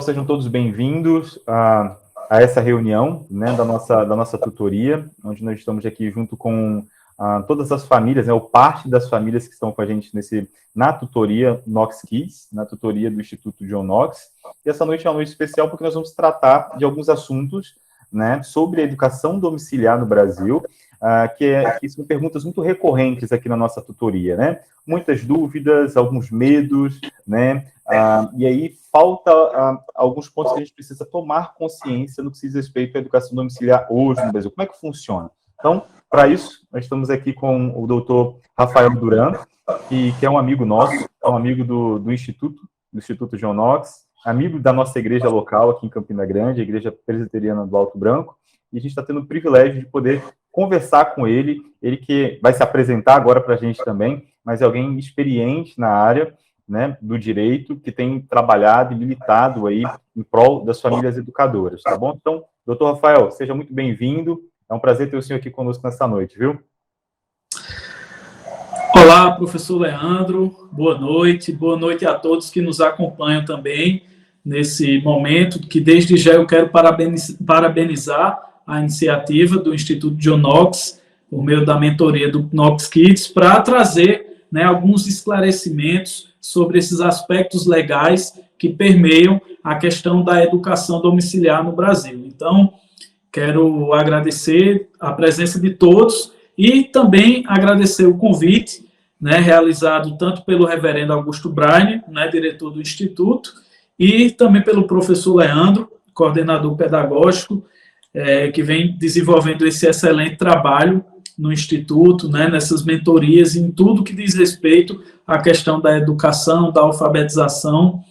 Sejam todos bem-vindos a essa reunião, né, da nossa tutoria, onde nós estamos aqui junto com todas as famílias, né, ou parte das famílias que estão com a gente na tutoria Knox Kids, na tutoria do Instituto John Knox. E essa noite é uma noite especial porque nós vamos tratar de alguns assuntos, né, sobre a educação domiciliar no Brasil, que são perguntas muito recorrentes aqui na nossa tutoria, né? Muitas dúvidas, alguns medos, né? E aí falta alguns pontos que a gente precisa tomar consciência no que diz respeito à educação domiciliar hoje no Brasil. Como é que funciona? Então, para isso, nós estamos aqui com o doutor Rafael Duran, que é um amigo nosso, é um amigo do Instituto John Knox, amigo da nossa igreja local aqui em Campina Grande, a Igreja Presbiteriana do Alto Branco, e a gente está tendo o privilégio de poder conversar com ele que vai se apresentar agora para a gente também, mas é alguém experiente na área, né, do direito, que tem trabalhado e militado aí em prol das famílias educadoras, tá bom? Então, doutor Rafael, seja muito bem-vindo, é um prazer ter o senhor aqui conosco nessa noite, viu? Olá, professor Leandro, boa noite a todos que nos acompanham também nesse momento, que desde já eu quero parabenizar a iniciativa do Instituto John Knox, por meio da mentoria do Knox Kids, para trazer, né, alguns esclarecimentos sobre esses aspectos legais que permeiam a questão da educação domiciliar no Brasil. Então, quero agradecer a presença de todos e também agradecer o convite, né, realizado tanto pelo reverendo Augusto Braine, né, diretor do Instituto, e também pelo professor Leandro, coordenador pedagógico, que vem desenvolvendo esse excelente trabalho no Instituto, né, nessas mentorias, em tudo que diz respeito à questão da educação, da alfabetização.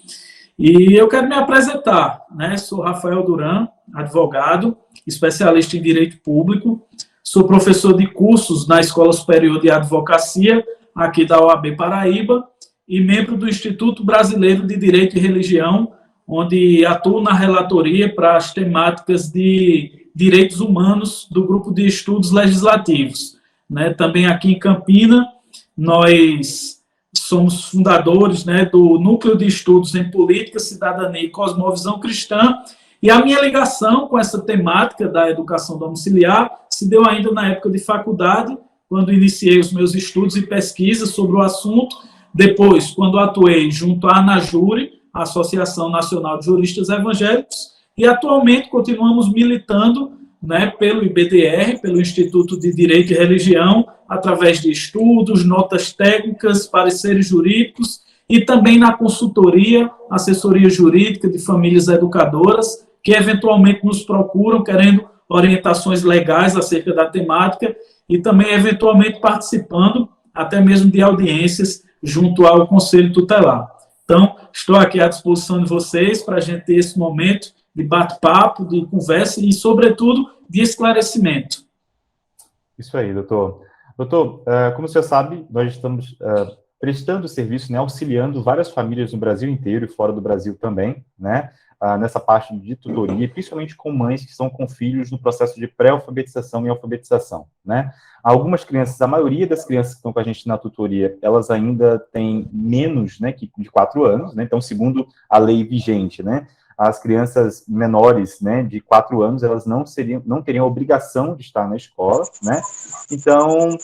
E eu quero me apresentar, né, sou Rafael Duran, advogado, especialista em Direito Público, sou professor de cursos na Escola Superior de Advocacia, aqui da OAB Paraíba, e membro do Instituto Brasileiro de Direito e Religião, onde atuo na relatoria para as temáticas de direitos humanos do Grupo de Estudos Legislativos, né? Também aqui em Campina, nós somos fundadores, né, do Núcleo de Estudos em Política, Cidadania e Cosmovisão Cristã, e a minha ligação com essa temática da educação domiciliar se deu ainda na época de faculdade, quando iniciei os meus estudos e pesquisas sobre o assunto. Depois, quando atuei junto à ANAJURE, a Associação Nacional de Juristas Evangélicos, e atualmente continuamos militando, né, pelo IBDR, pelo Instituto de Direito e Religião, através de estudos, notas técnicas, pareceres jurídicos, e também na consultoria, assessoria jurídica de famílias educadoras, que eventualmente nos procuram querendo orientações legais acerca da temática, e também eventualmente participando até mesmo de audiências junto ao Conselho Tutelar. Então, estou aqui à disposição de vocês para a gente ter esse momento de bate-papo, de conversa e, sobretudo, de esclarecimento. Isso aí, doutor. Doutor, como o senhor sabe, nós estamos prestando serviço, né, auxiliando várias famílias no Brasil inteiro e fora do Brasil também, né, nessa parte de tutoria, principalmente com mães que estão com filhos no processo de pré-alfabetização e alfabetização, né. Algumas crianças, a maioria das crianças que estão com a gente na tutoria, elas ainda têm menos, né, de 4 anos, né, então, segundo a lei vigente, né, as crianças menores, né, de 4 anos, elas não teriam a obrigação de estar na escola, né, então,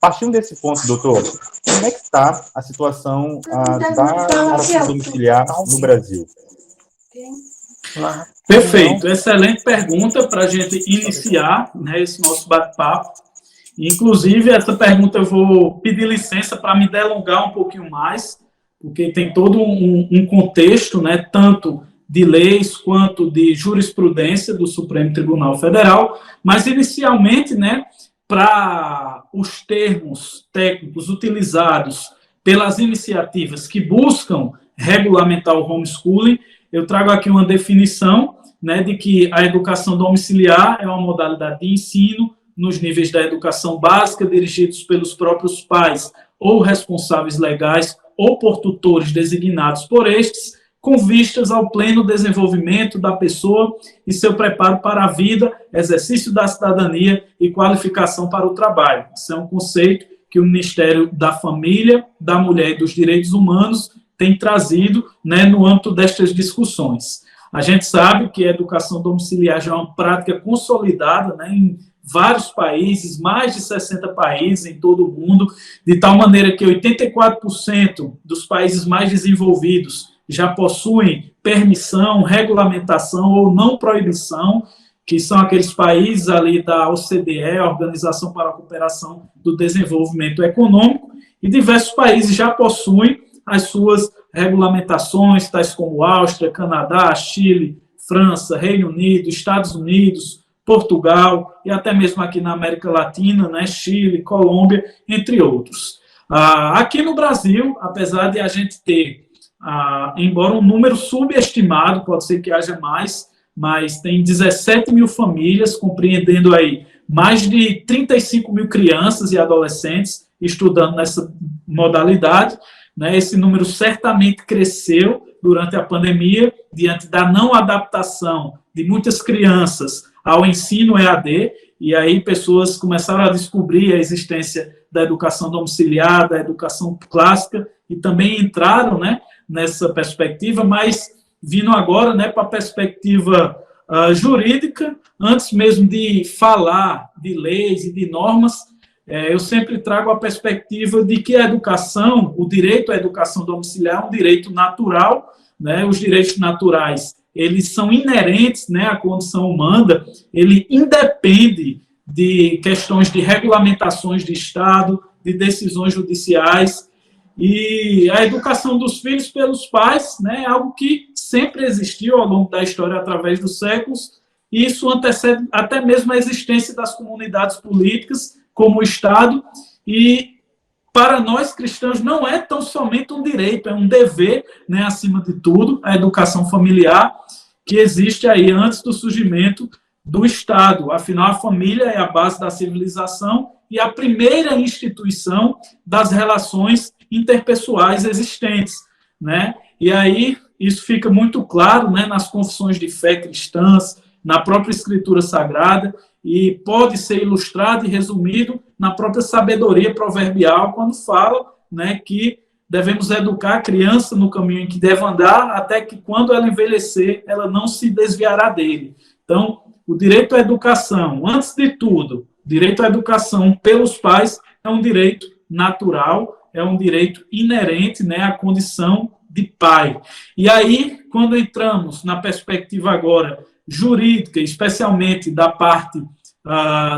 partindo desse ponto, doutor, como é que está a situação da educação domiciliar no Brasil? Perfeito, excelente pergunta para a gente iniciar, né, esse nosso bate-papo. Inclusive, essa pergunta eu vou pedir licença para me delongar um pouquinho mais, porque tem todo um contexto, né, tanto de leis quanto de jurisprudência do Supremo Tribunal Federal, mas inicialmente, né, para os termos técnicos utilizados pelas iniciativas que buscam regulamentar o homeschooling, eu trago aqui uma definição, né, de que a educação domiciliar é uma modalidade de ensino nos níveis da educação básica dirigidos pelos próprios pais ou responsáveis legais ou por tutores designados por estes, com vistas ao pleno desenvolvimento da pessoa e seu preparo para a vida, exercício da cidadania e qualificação para o trabalho. Isso é um conceito que o Ministério da Família, da Mulher e dos Direitos Humanos tem trazido, né, no âmbito destas discussões. A gente sabe que a educação domiciliar já é uma prática consolidada, né, em vários países, mais de 60 países em todo o mundo, de tal maneira que 84% dos países mais desenvolvidos já possuem permissão, regulamentação ou não proibição, que são aqueles países ali da OCDE, Organização para a Cooperação do Desenvolvimento Econômico, e diversos países já possuem as suas regulamentações, tais como Áustria, Canadá, Chile, França, Reino Unido, Estados Unidos, Portugal, e até mesmo aqui na América Latina, né, Chile, Colômbia, entre outros. Aqui no Brasil, apesar de a gente ter, embora um número subestimado, pode ser que haja mais, mas tem 17 mil famílias, compreendendo aí mais de 35 mil crianças e adolescentes estudando nessa modalidade, né? Esse número certamente cresceu durante a pandemia, diante da não adaptação de muitas crianças ao ensino EAD, e aí pessoas começaram a descobrir a existência da educação domiciliar, da educação clássica, e também entraram, né, nessa perspectiva, mas vindo agora, né, para a perspectiva jurídica, antes mesmo de falar de leis e de normas, eu sempre trago a perspectiva de que a educação, o direito à educação domiciliar é um direito natural, né, os direitos naturais, eles são inerentes, né, à condição humana, ele independe de questões de regulamentações de Estado, de decisões judiciais, e a educação dos filhos pelos pais, né, é algo que sempre existiu ao longo da história, através dos séculos, e isso antecede até mesmo a existência das comunidades políticas, como o Estado, e para nós cristãos não é tão somente um direito, é um dever, né, acima de tudo, a educação familiar, que existe aí antes do surgimento do Estado. Afinal, a família é a base da civilização e a primeira instituição das relações interpessoais existentes, né? E aí isso fica muito claro, né, nas confissões de fé cristãs, na própria Escritura Sagrada, e pode ser ilustrado e resumido na própria sabedoria proverbial, quando fala, né, que devemos educar a criança no caminho em que deve andar, até que quando ela envelhecer, ela não se desviará dele. Então, o direito à educação, antes de tudo, direito à educação pelos pais é um direito natural, é um direito inerente, né, à condição de pai. E aí, quando entramos na perspectiva agora jurídica, especialmente da parte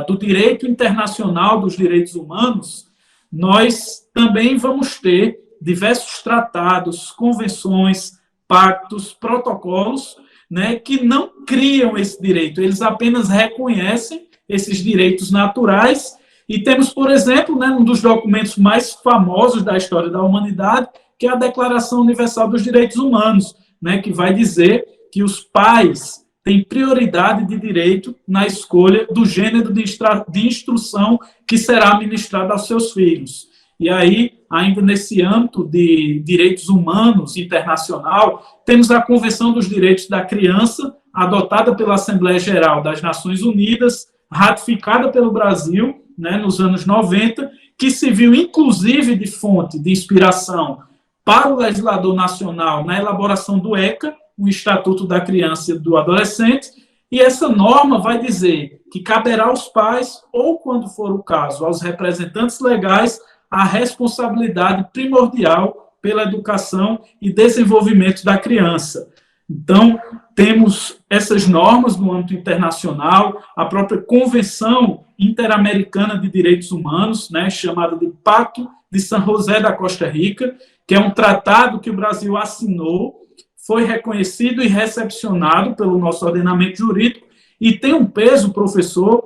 do direito internacional dos direitos humanos, nós também vamos ter diversos tratados, convenções, pactos, protocolos, né, que não criam esse direito, eles apenas reconhecem esses direitos naturais. E temos, por exemplo, né, um dos documentos mais famosos da história da humanidade, que é a Declaração Universal dos Direitos Humanos, né, que vai dizer que os pais têm prioridade de direito na escolha do gênero de instrução que será ministrado aos seus filhos. E aí, ainda nesse âmbito de direitos humanos internacional, temos a Convenção dos Direitos da Criança, adotada pela Assembleia Geral das Nações Unidas, ratificada pelo Brasil, né, nos anos 90, que serviu inclusive de fonte de inspiração para o legislador nacional na elaboração do ECA, o Estatuto da Criança e do Adolescente, e essa norma vai dizer que caberá aos pais, ou quando for o caso, aos representantes legais, a responsabilidade primordial pela educação e desenvolvimento da criança. Então, temos essas normas no âmbito internacional, a própria Convenção Interamericana de Direitos Humanos, né, chamada de Pacto de San José da Costa Rica, que é um tratado que o Brasil assinou, foi reconhecido e recepcionado pelo nosso ordenamento jurídico, e tem um peso, professor,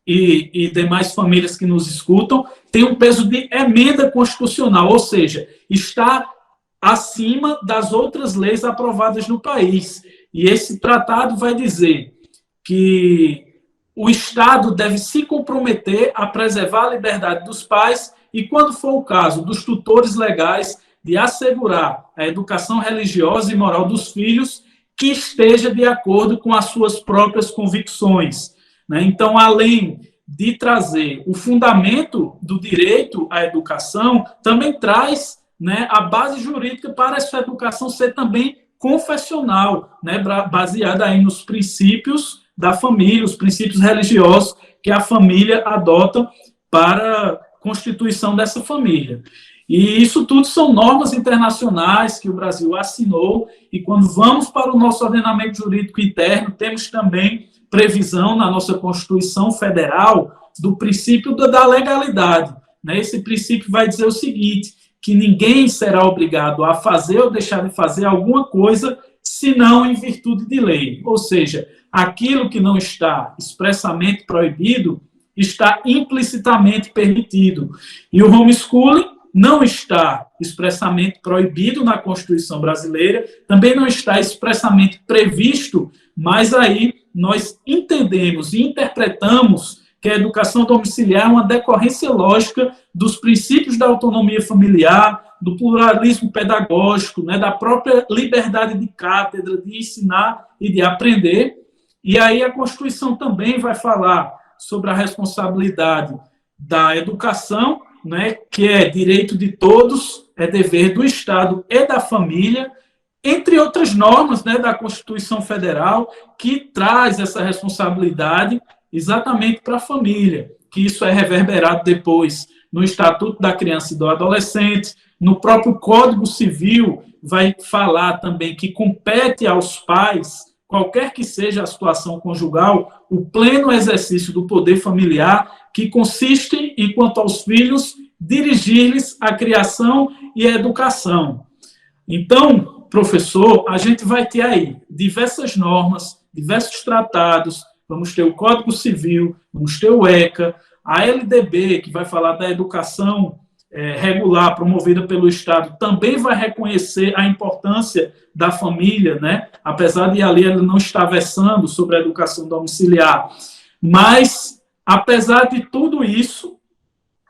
e demais famílias que nos escutam, tem um peso de emenda constitucional, ou seja, está acima das outras leis aprovadas no país. E esse tratado vai dizer que o Estado deve se comprometer a preservar a liberdade dos pais e, quando for o caso, dos tutores legais, de assegurar a educação religiosa e moral dos filhos que esteja de acordo com as suas próprias convicções. Então, além de trazer o fundamento do direito à educação, também traz né, a base jurídica para essa educação ser também confessional, né, baseada aí nos princípios da família, os princípios religiosos que a família adota para a constituição dessa família. E isso tudo são normas internacionais que o Brasil assinou, e quando vamos para o nosso ordenamento jurídico interno, temos também previsão na nossa Constituição Federal do princípio da legalidade. Né? Esse princípio vai dizer o seguinte, que ninguém será obrigado a fazer ou deixar de fazer alguma coisa, senão em virtude de lei. Ou seja, aquilo que não está expressamente proibido, está implicitamente permitido. E o homeschooling não está expressamente proibido na Constituição brasileira, também não está expressamente previsto, mas aí nós entendemos e interpretamos que a educação domiciliar é uma decorrência lógica dos princípios da autonomia familiar, do pluralismo pedagógico, né, da própria liberdade de cátedra, de ensinar e de aprender. E aí a Constituição também vai falar sobre a responsabilidade da educação, né, que é direito de todos, é dever do Estado e da família, entre outras normas, né, da Constituição Federal, que traz essa responsabilidade exatamente para a família, que isso é reverberado depois no Estatuto da Criança e do Adolescente, no próprio Código Civil vai falar também que compete aos pais, qualquer que seja a situação conjugal, o pleno exercício do poder familiar, que consiste, enquanto aos filhos, dirigir-lhes a criação e a educação. Então, professor, a gente vai ter aí diversas normas, diversos tratados, vamos ter o Código Civil, vamos ter o ECA, a LDB, que vai falar da educação regular promovida pelo Estado, também vai reconhecer a importância da família, né? Apesar de ali ela não estar versando sobre a educação domiciliar. Mas, apesar de tudo isso,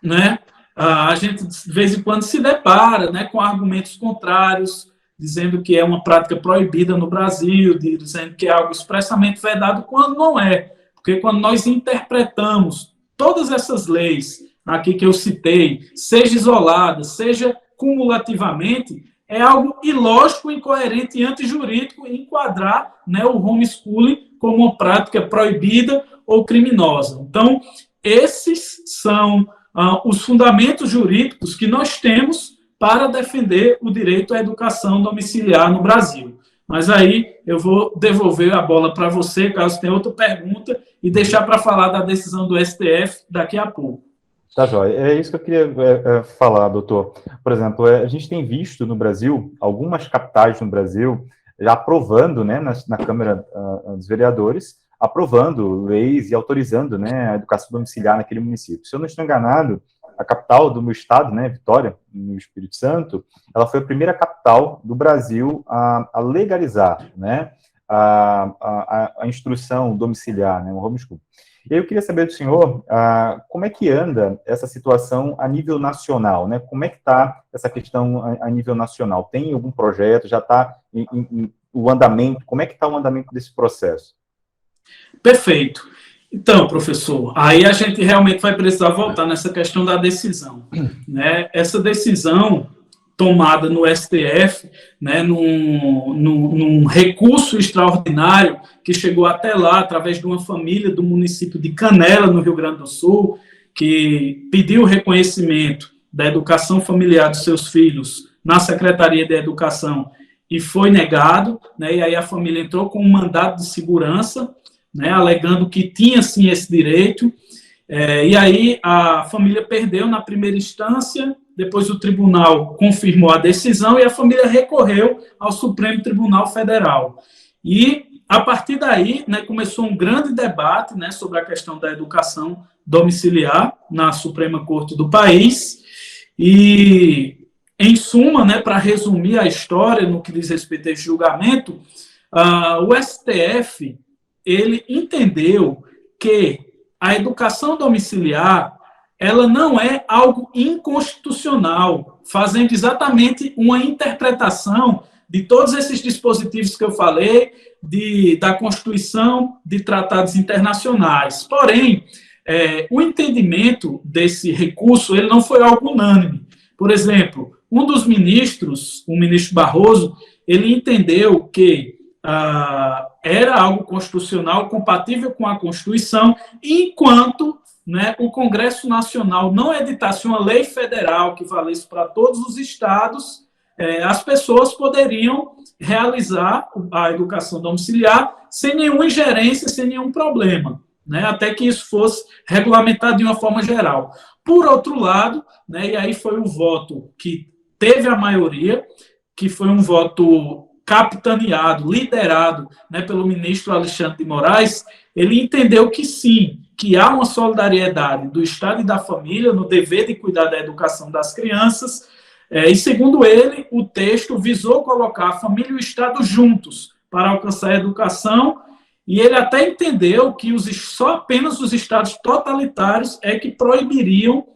né, a gente, de vez em quando, se depara, né, com argumentos contrários, dizendo que é uma prática proibida no Brasil, dizendo que é algo expressamente vedado, quando não é. Porque quando nós interpretamos todas essas leis aqui que eu citei, seja isoladas, seja cumulativamente, é algo ilógico, incoerente e antijurídico enquadrar, né, o homeschooling como uma prática proibida ou criminosa. Então, esses são os fundamentos jurídicos que nós temos para defender o direito à educação domiciliar no Brasil. Mas aí eu vou devolver a bola para você, caso tenha outra pergunta, e deixar para falar da decisão do STF daqui a pouco. Tá, joia. É isso que eu queria falar, doutor. Por exemplo, a gente tem visto no Brasil, algumas capitais no Brasil, já aprovando, né, na Câmara dos Vereadores, aprovando leis e autorizando, né, a educação domiciliar naquele município. Se eu não estou enganado, a capital do meu estado, né, Vitória, no Espírito Santo, ela foi a primeira capital do Brasil a legalizar, né, a instrução domiciliar, né, o homeschool. E aí eu queria saber do senhor como é que anda essa situação a nível nacional, né? Como é que está essa questão a nível nacional? Tem algum projeto? Já está o andamento? Como é que está o andamento desse processo? Perfeito. Então, professor, aí a gente realmente vai precisar voltar nessa questão da decisão, né? Essa decisão tomada no STF, né, num recurso extraordinário que chegou até lá, através de uma família do município de Canela, no Rio Grande do Sul, que pediu o reconhecimento da educação familiar dos seus filhos na Secretaria de Educação e foi negado, né, e aí a família entrou com um mandado de segurança, né, alegando que tinha, sim, esse direito, e aí a família perdeu na primeira instância. Depois o tribunal confirmou a decisão e a família recorreu ao Supremo Tribunal Federal. E, a partir daí, né, começou um grande debate, né, sobre a questão da educação domiciliar na Suprema Corte do país. E, em suma, né, para resumir a história no que diz respeito a esse julgamento, o STF ele entendeu que a educação domiciliar ela não é algo inconstitucional, fazendo exatamente uma interpretação de todos esses dispositivos que eu falei, da Constituição, de tratados internacionais. Porém, o entendimento desse recurso ele não foi algo unânime. Por exemplo, um dos ministros, o ministro Barroso, ele entendeu que era algo constitucional, compatível com a Constituição, enquanto, né, o Congresso Nacional não editasse uma lei federal que valesse para todos os estados, as pessoas poderiam realizar a educação domiciliar sem nenhuma ingerência, sem nenhum problema, né, até que isso fosse regulamentado de uma forma geral. Por outro lado, né, e aí foi o voto que teve a maioria, que foi um voto capitaneado, liderado, né, pelo ministro Alexandre de Moraes, ele entendeu que sim, que há uma solidariedade do Estado e da família no dever de cuidar da educação das crianças, e segundo ele, o texto visou colocar a família e o Estado juntos para alcançar a educação, e ele até entendeu que só apenas os estados totalitários é que proibiriam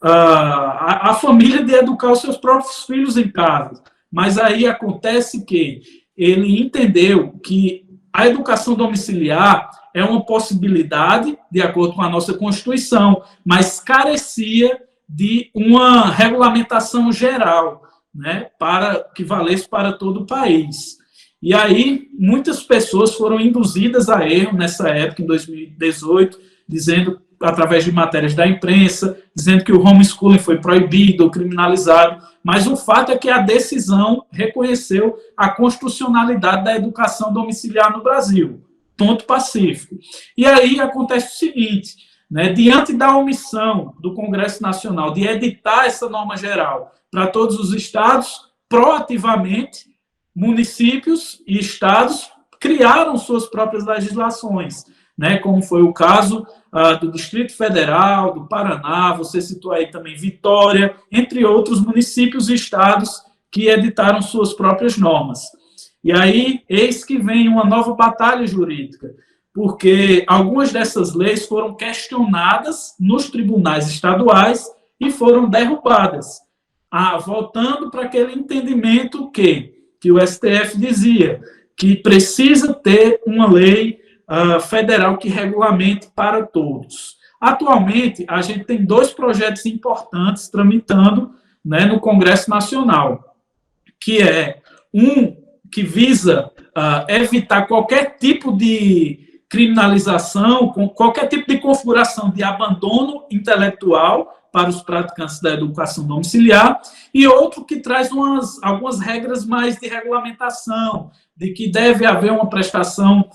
a família de educar os seus próprios filhos em casa. Mas aí acontece que ele entendeu que a educação domiciliar é uma possibilidade, de acordo com a nossa Constituição, mas carecia de uma regulamentação geral, né, para que valesse para todo o país. E aí, muitas pessoas foram induzidas a erro nessa época, em 2018, dizendo, através de matérias da imprensa, dizendo que o homeschooling foi proibido ou criminalizado, mas o fato é que a decisão reconheceu a constitucionalidade da educação domiciliar no Brasil, ponto pacífico. E aí acontece o seguinte, né, diante da omissão do Congresso Nacional de editar essa norma geral para todos os estados, proativamente, municípios e estados criaram suas próprias legislações, né, como foi o caso do Distrito Federal, do Paraná, você citou aí também Vitória, entre outros municípios e estados que editaram suas próprias normas. E aí, eis que vem uma nova batalha jurídica, porque algumas dessas leis foram questionadas nos tribunais estaduais e foram derrubadas, voltando para aquele entendimento que o STF dizia que precisa ter uma lei federal que regulamente para todos. Atualmente, a gente tem 2 projetos importantes tramitando, né, no Congresso Nacional, que é um que visa evitar qualquer tipo de criminalização, com qualquer tipo de configuração de abandono intelectual para os praticantes da educação domiciliar, e outro que traz algumas regras mais de regulamentação, de que deve haver uma prestação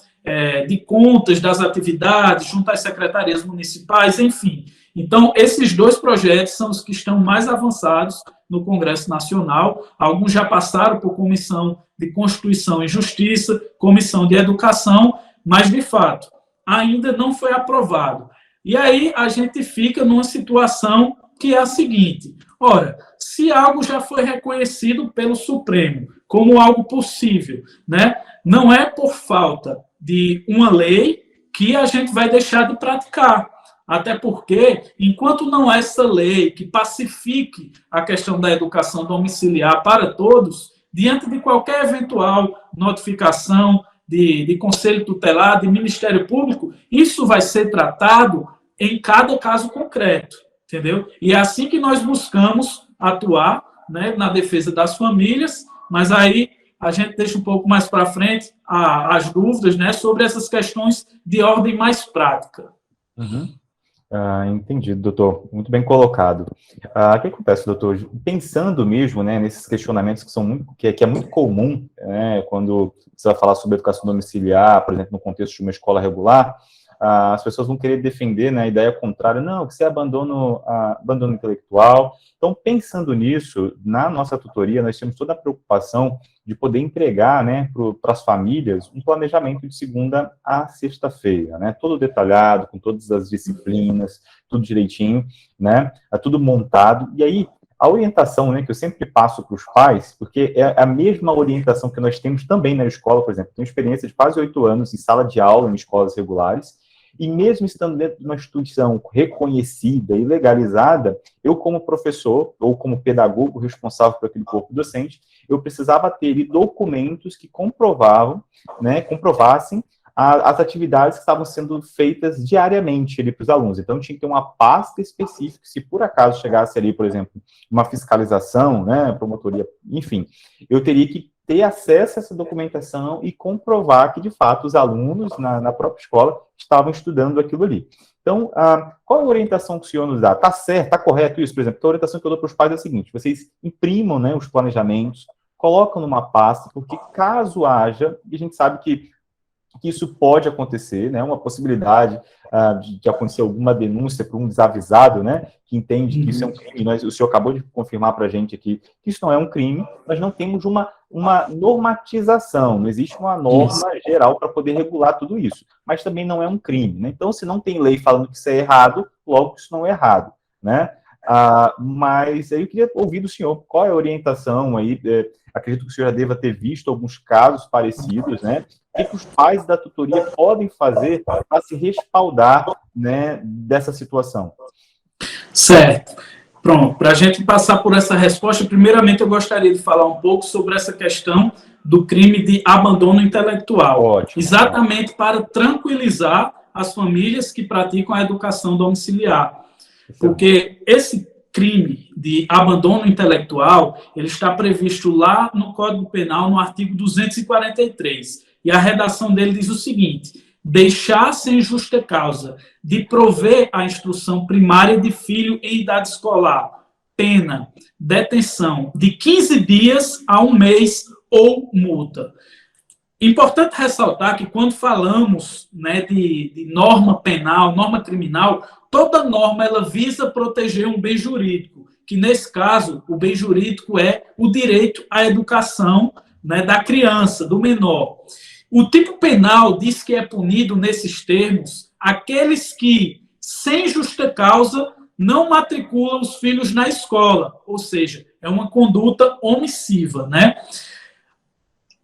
de contas das atividades junto às secretarias municipais, enfim. Então, esses 2 projetos são os que estão mais avançados no Congresso Nacional. Alguns já passaram por Comissão de Constituição e Justiça, Comissão de Educação, mas, de fato, ainda não foi aprovado. E aí a gente fica numa situação que é a seguinte: ora, se algo já foi reconhecido pelo Supremo como algo possível, né, não é por falta de uma lei que a gente vai deixar de praticar. Até porque, enquanto não há essa lei que pacifique a questão da educação domiciliar para todos, diante de qualquer eventual notificação de Conselho Tutelar, de Ministério Público, isso vai ser tratado em cada caso concreto, entendeu? E é assim que nós buscamos atuar, né, na defesa das famílias, mas aí a gente deixa um pouco mais para frente as dúvidas, né, sobre essas questões de ordem mais prática. Uhum. Entendido, doutor. Muito bem colocado. O que acontece, doutor? Pensando mesmo, né, nesses questionamentos que é muito comum, né, quando você vai falar sobre educação domiciliar, por exemplo, no contexto de uma escola regular, as pessoas vão querer defender, né, a ideia contrária, não, que isso é abandono intelectual. Então, pensando nisso, na nossa tutoria, nós temos toda a preocupação de poder entregar, né, para as famílias um planejamento de segunda a sexta-feira, né, todo detalhado, com todas as disciplinas, tudo direitinho, né, tudo montado. E aí, a orientação, né, que eu sempre passo para os pais, porque é a mesma orientação que nós temos também na escola, por exemplo, tenho experiência de quase 8 anos em sala de aula, em escolas regulares, e mesmo estando dentro de uma instituição reconhecida e legalizada, eu como professor, ou como pedagogo responsável por aquele corpo docente, eu precisava ter documentos que comprovassem as atividades que estavam sendo feitas diariamente ali para os alunos. Então, tinha que ter uma pasta específica, se por acaso chegasse ali, por exemplo, uma fiscalização, né, promotoria, enfim, eu teria que ter acesso a essa documentação e comprovar que, de fato, os alunos na própria escola estavam estudando aquilo ali. Então, qual é a orientação que o senhor nos dá? Está certo, está correto isso? Por exemplo, a orientação que eu dou para os pais é a seguinte: vocês imprimam, né, os planejamentos, colocam numa pasta, porque caso haja, e a gente sabe que isso pode acontecer, né, uma possibilidade de acontecer alguma denúncia para um desavisado, né, que entende que isso é um crime. O senhor acabou de confirmar para a gente aqui que isso não é um crime, nós não temos uma normatização, não existe uma norma geral para poder regular tudo isso, mas também não é um crime, né? Então, se não tem lei falando que isso é errado, logo isso não é errado, né? Mas aí eu queria ouvir do senhor qual é a orientação aí. Acredito que o senhor já deva ter visto alguns casos parecidos, né? O que os pais da tutoria podem fazer para se respaldar, né, dessa situação? Certo. Pronto, para a gente passar por essa resposta, primeiramente eu gostaria de falar um pouco sobre essa questão do crime de abandono intelectual. Ótimo. Exatamente para tranquilizar as famílias que praticam a educação domiciliar. Porque esse crime de abandono intelectual, ele está previsto lá no Código Penal, no artigo 243. E a redação dele diz o seguinte: deixar sem justa causa de prover a instrução primária de filho em idade escolar, pena, detenção de 15 dias a 1 mês ou multa. Importante ressaltar que quando falamos, né, de norma penal, norma criminal, toda norma ela visa proteger um bem jurídico, que nesse caso o bem jurídico é o direito à educação, né, da criança, do menor. O tipo penal diz que é punido nesses termos aqueles que, sem justa causa, não matriculam os filhos na escola, ou seja, é uma conduta omissiva, né?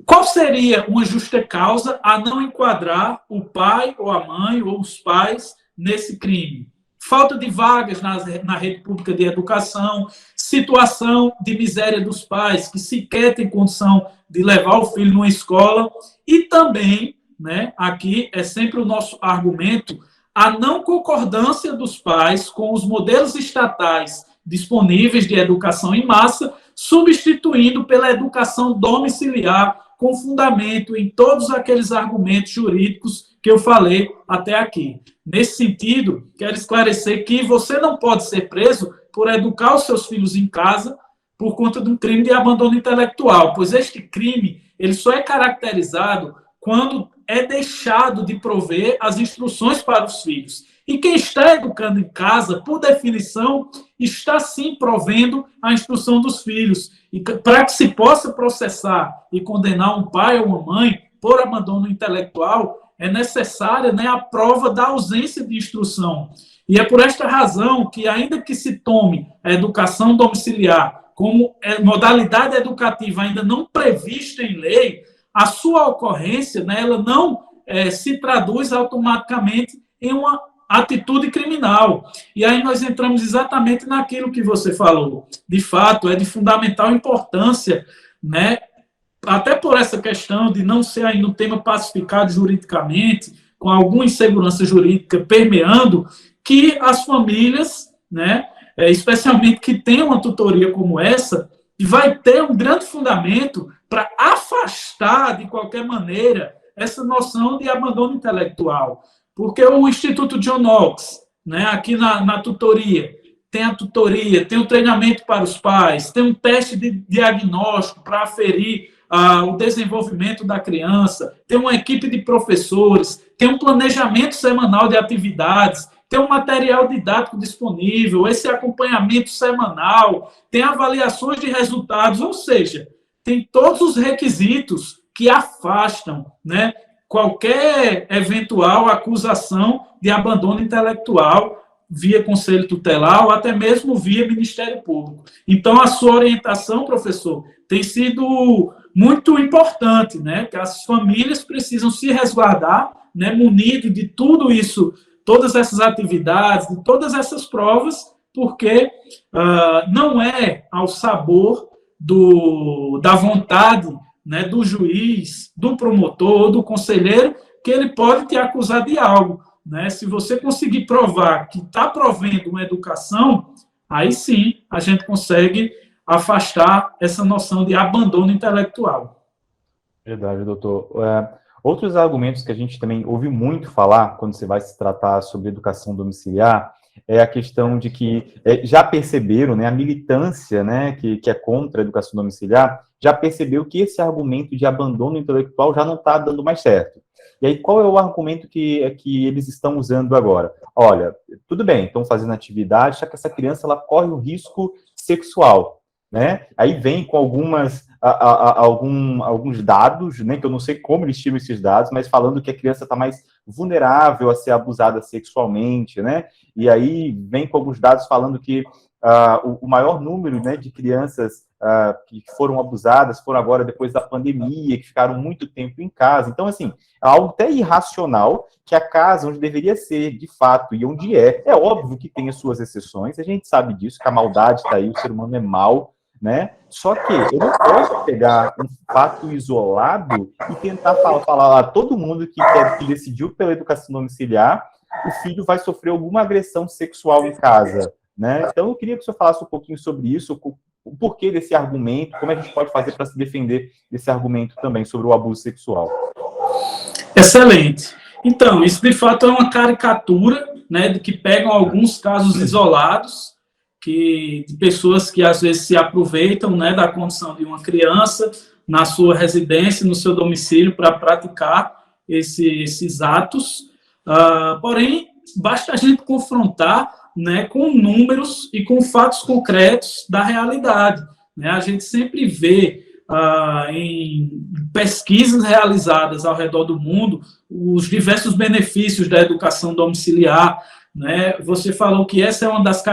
Qual seria uma justa causa a não enquadrar o pai ou a mãe ou os pais nesse crime? Falta de vagas na rede pública de educação, situação de miséria dos pais que sequer têm condição de levar o filho numa escola, e também, né, aqui é sempre o nosso argumento, a não concordância dos pais com os modelos estatais disponíveis de educação em massa, substituindo pela educação domiciliar, com fundamento em todos aqueles argumentos jurídicos que eu falei até aqui. Nesse sentido, quero esclarecer que você não pode ser preso por educar os seus filhos em casa por conta de um crime de abandono intelectual, pois este crime ele só é caracterizado quando é deixado de prover as instruções para os filhos. E quem está educando em casa, por definição, está sim provendo a instrução dos filhos. E para que se possa processar e condenar um pai ou uma mãe por abandono intelectual, é necessária, né, a prova da ausência de instrução. E é por esta razão que, ainda que se tome a educação domiciliar como modalidade educativa ainda não prevista em lei, a sua ocorrência, né, ela não se traduz automaticamente em uma atitude criminal. E aí nós entramos exatamente naquilo que você falou. De fato, é de fundamental importância, né, até por essa questão de não ser ainda um tema pacificado juridicamente, com alguma insegurança jurídica permeando, que as famílias, né, especialmente que tem uma tutoria como essa, vai ter um grande fundamento para afastar, de qualquer maneira, essa noção de abandono intelectual. Porque o Instituto John Knox, né, aqui na tutoria, tem a tutoria, tem o treinamento para os pais, tem um teste de diagnóstico para aferir o desenvolvimento da criança, tem uma equipe de professores, tem um planejamento semanal de atividades, tem um material didático disponível, esse acompanhamento semanal, tem avaliações de resultados, ou seja, tem todos os requisitos que afastam, né, qualquer eventual acusação de abandono intelectual via Conselho Tutelar ou até mesmo via Ministério Público. Então, a sua orientação, professor, tem sido muito importante, né? Que as famílias precisam se resguardar, né, munido de tudo isso, todas essas atividades, de todas essas provas, porque não é ao sabor da vontade, né, do juiz, do promotor ou do conselheiro que ele pode te acusar de algo, né? Se você conseguir provar que está provendo uma educação, aí sim a gente consegue afastar essa noção de abandono intelectual. Verdade, doutor. Outros argumentos que a gente também ouve muito falar quando você vai se tratar sobre educação domiciliar é a questão de que já perceberam, né, a militância, né, que é contra a educação domiciliar, já percebeu que esse argumento de abandono intelectual já não está dando mais certo. E aí, qual é o argumento que eles estão usando agora? Olha, tudo bem, estão fazendo atividade, só que essa criança ela corre um risco sexual, né? Aí vem com alguns dados, né, que eu não sei como eles tiram esses dados, mas falando que a criança está mais vulnerável a ser abusada sexualmente, né? E aí vem com alguns dados falando que o maior número, né, de crianças que foram abusadas foram agora depois da pandemia, que ficaram muito tempo em casa. Então, assim, é algo até irracional que a casa, onde deveria ser, de fato, e onde é óbvio que tem as suas exceções, a gente sabe disso, que a maldade está aí, o ser humano é mau, né? Só que eu não posso pegar um fato isolado e tentar falar a todo mundo que decidiu pela educação domiciliar, o filho vai sofrer alguma agressão sexual em casa, né? Então, eu queria que o senhor falasse um pouquinho sobre isso, o porquê desse argumento, como a gente pode fazer para se defender desse argumento também sobre o abuso sexual. Excelente. Então, isso de fato é uma caricatura, né, de que pegam alguns casos isolados, de pessoas que às vezes se aproveitam, né, da condição de uma criança na sua residência, no seu domicílio, para praticar esses atos. Porém, basta a gente confrontar, né, com números e com fatos concretos da realidade, né? A gente sempre vê em pesquisas realizadas ao redor do mundo os diversos benefícios da educação domiciliar, né? Você falou que essa é uma das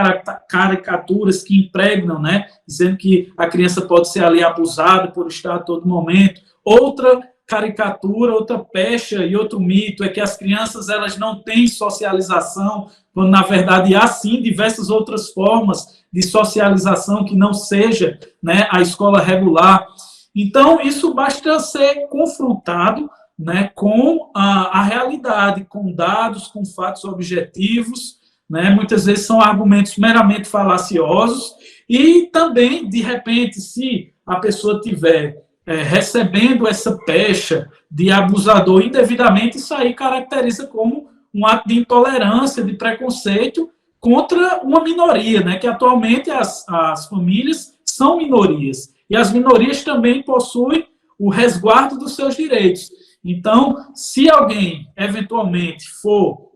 caricaturas que impregnam, né, dizendo que a criança pode ser ali abusada por estar a todo momento. Outra caricatura, outra pecha e outro mito é que as crianças elas não têm socialização, quando na verdade há sim diversas outras formas de socialização que não seja, né, a escola regular. Então, isso basta ser confrontado, né, com a realidade, com dados, com fatos objetivos, né? Muitas vezes são argumentos meramente falaciosos e também, de repente, se a pessoa tiver recebendo essa pecha de abusador indevidamente, isso aí caracteriza como um ato de intolerância, de preconceito contra uma minoria, né? Que atualmente as famílias são minorias e as minorias também possuem o resguardo dos seus direitos. Então, se alguém eventualmente for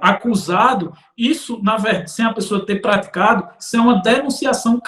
acusado, isso, na verdade, sem a pessoa ter praticado, isso é uma denunciação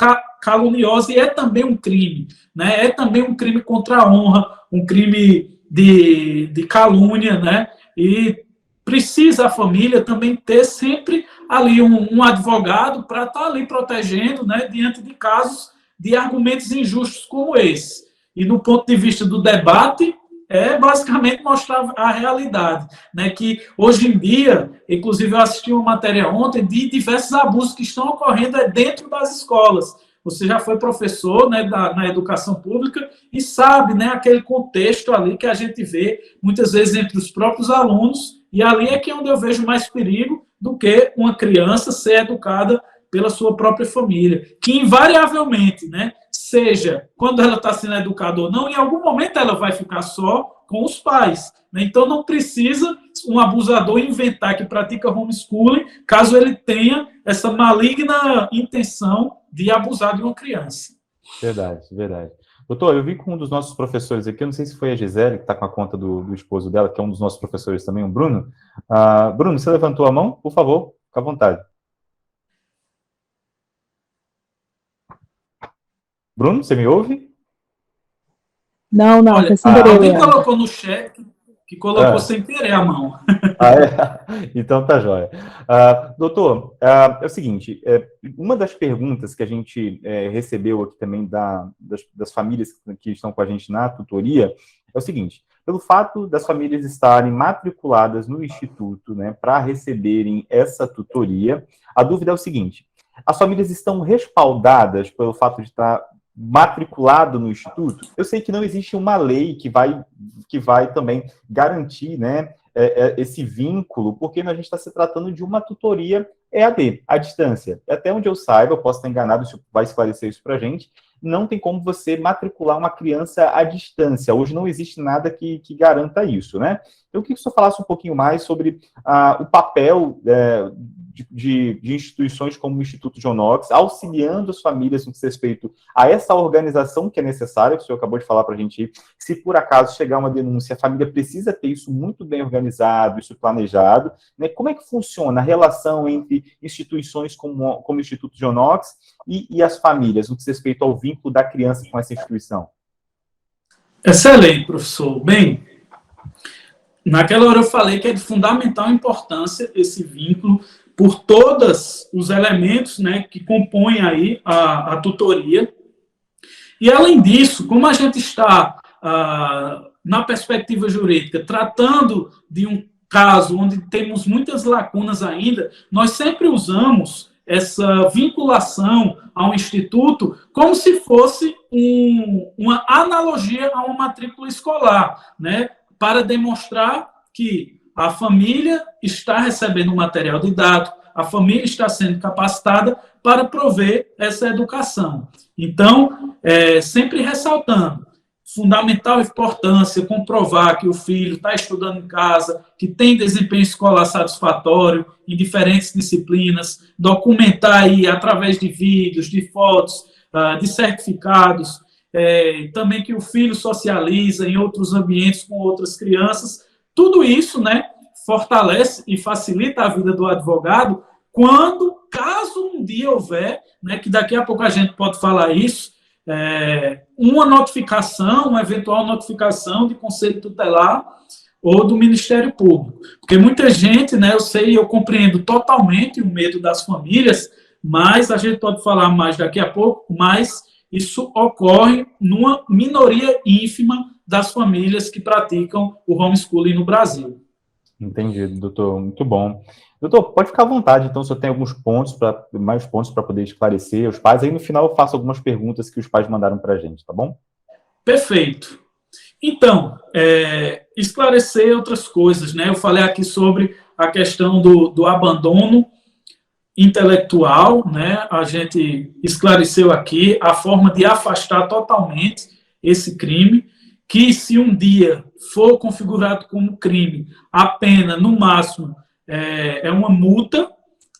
caluniosa e é também um crime, né? É também um crime contra a honra, um crime de calúnia, né? E precisa a família também ter sempre ali um advogado para estar ali protegendo, né, diante de casos de argumentos injustos como esse. E do ponto de vista do debate, é basicamente mostrar a realidade, né? Que hoje em dia, inclusive eu assisti uma matéria ontem de diversos abusos que estão ocorrendo dentro das escolas. Você já foi professor, né, na educação pública e sabe, né, aquele contexto ali que a gente vê muitas vezes entre os próprios alunos, e ali é que é onde eu vejo mais perigo do que uma criança ser educada pela sua própria família, que invariavelmente, né, seja quando ela está sendo educada ou não, em algum momento ela vai ficar só com os pais, né? Então não precisa um abusador inventar que pratica homeschooling, caso ele tenha essa maligna intenção de abusar de uma criança. Verdade, verdade. Doutor, eu vi com um dos nossos professores aqui, eu não sei se foi a Gisele, que está com a conta do esposo dela, que é um dos nossos professores também, o Bruno. Bruno, você levantou a mão? Por favor, fica à vontade. Bruno, você me ouve? Não, Olha, alguém colocou no chat que colocou sem querer a mão. Então tá jóia. Doutor, é o seguinte, uma das perguntas que a gente recebeu aqui também das famílias que estão com a gente na tutoria é o seguinte: pelo fato das famílias estarem matriculadas no Instituto, né, para receberem essa tutoria, a dúvida é o seguinte: as famílias estão respaldadas pelo fato de estar matriculado no instituto? Eu sei que não existe uma lei que vai também garantir, né, esse vínculo, porque a gente está se tratando de uma tutoria EAD, à distância. Até onde eu saiba, eu posso estar enganado, isso vai esclarecer isso para a gente, não tem como você matricular uma criança à distância. Hoje não existe nada que garanta isso, né? Eu queria que o senhor falasse um pouquinho mais sobre o papel de instituições como o Instituto John Knox, auxiliando as famílias no que diz respeito a essa organização que é necessária, que o senhor acabou de falar para a gente, se por acaso chegar uma denúncia, a família precisa ter isso muito bem organizado, isso planejado, né? Como é que funciona a relação entre instituições como o Instituto John Knox e as famílias, no que diz respeito ao vínculo da criança com essa instituição? Excelente, professor. Bem, naquela hora eu falei que é de fundamental importância esse vínculo por todos os elementos, né, que compõem aí a tutoria. E, além disso, como a gente está, na perspectiva jurídica, tratando de um caso onde temos muitas lacunas ainda, nós sempre usamos essa vinculação ao Instituto como se fosse uma analogia a uma matrícula escolar, né, para demonstrar que a família está recebendo material didático, a família está sendo capacitada para prover essa educação. Então, sempre ressaltando, fundamental importância comprovar que o filho está estudando em casa, que tem desempenho escolar satisfatório em diferentes disciplinas, documentar aí através de vídeos, de fotos, de certificados, também que o filho socializa em outros ambientes com outras crianças. Tudo isso, né, fortalece e facilita a vida do advogado caso um dia houver, né, que daqui a pouco a gente pode falar isso, uma eventual notificação de conselho tutelar ou do Ministério Público. Porque muita gente, né, eu compreendo totalmente o medo das famílias, mas a gente pode falar mais daqui a pouco, mas isso ocorre numa minoria ínfima das famílias que praticam o homeschooling no Brasil. Entendido, doutor. Muito bom. Doutor, pode ficar à vontade, então, se eu tenho mais pontos para poder esclarecer os pais, aí no final eu faço algumas perguntas que os pais mandaram para a gente, tá bom? Perfeito. Então, esclarecer outras coisas, né? Eu falei aqui sobre a questão do abandono intelectual, né? A gente esclareceu aqui a forma de afastar totalmente esse crime, que se um dia for configurado como crime, a pena, no máximo, é uma multa.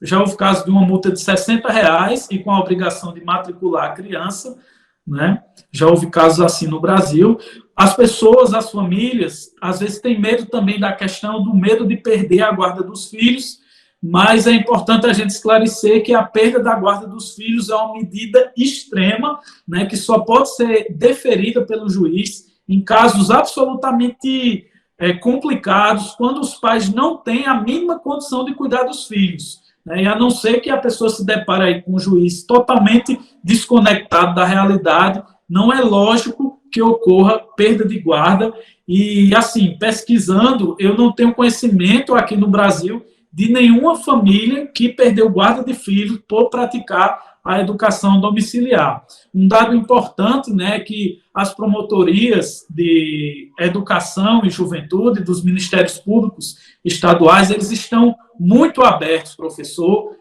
Já houve caso de uma multa de R$60 e com a obrigação de matricular a criança, né? Já houve casos assim no Brasil. As pessoas, as famílias, às vezes têm medo também da questão do medo de perder a guarda dos filhos, mas é importante a gente esclarecer que a perda da guarda dos filhos é uma medida extrema, né, que só pode ser deferida pelo juiz em casos absolutamente complicados, quando os pais não têm a mínima condição de cuidar dos filhos, né, e a não ser que a pessoa se depare aí com um juiz totalmente desconectado da realidade, não é lógico que ocorra perda de guarda. E, assim, pesquisando, eu não tenho conhecimento aqui no Brasil de nenhuma família que perdeu guarda de filhos por praticar a educação domiciliar. Um dado importante, né, é que as promotorias de educação e juventude dos ministérios públicos estaduais, eles estão muito abertos, professor,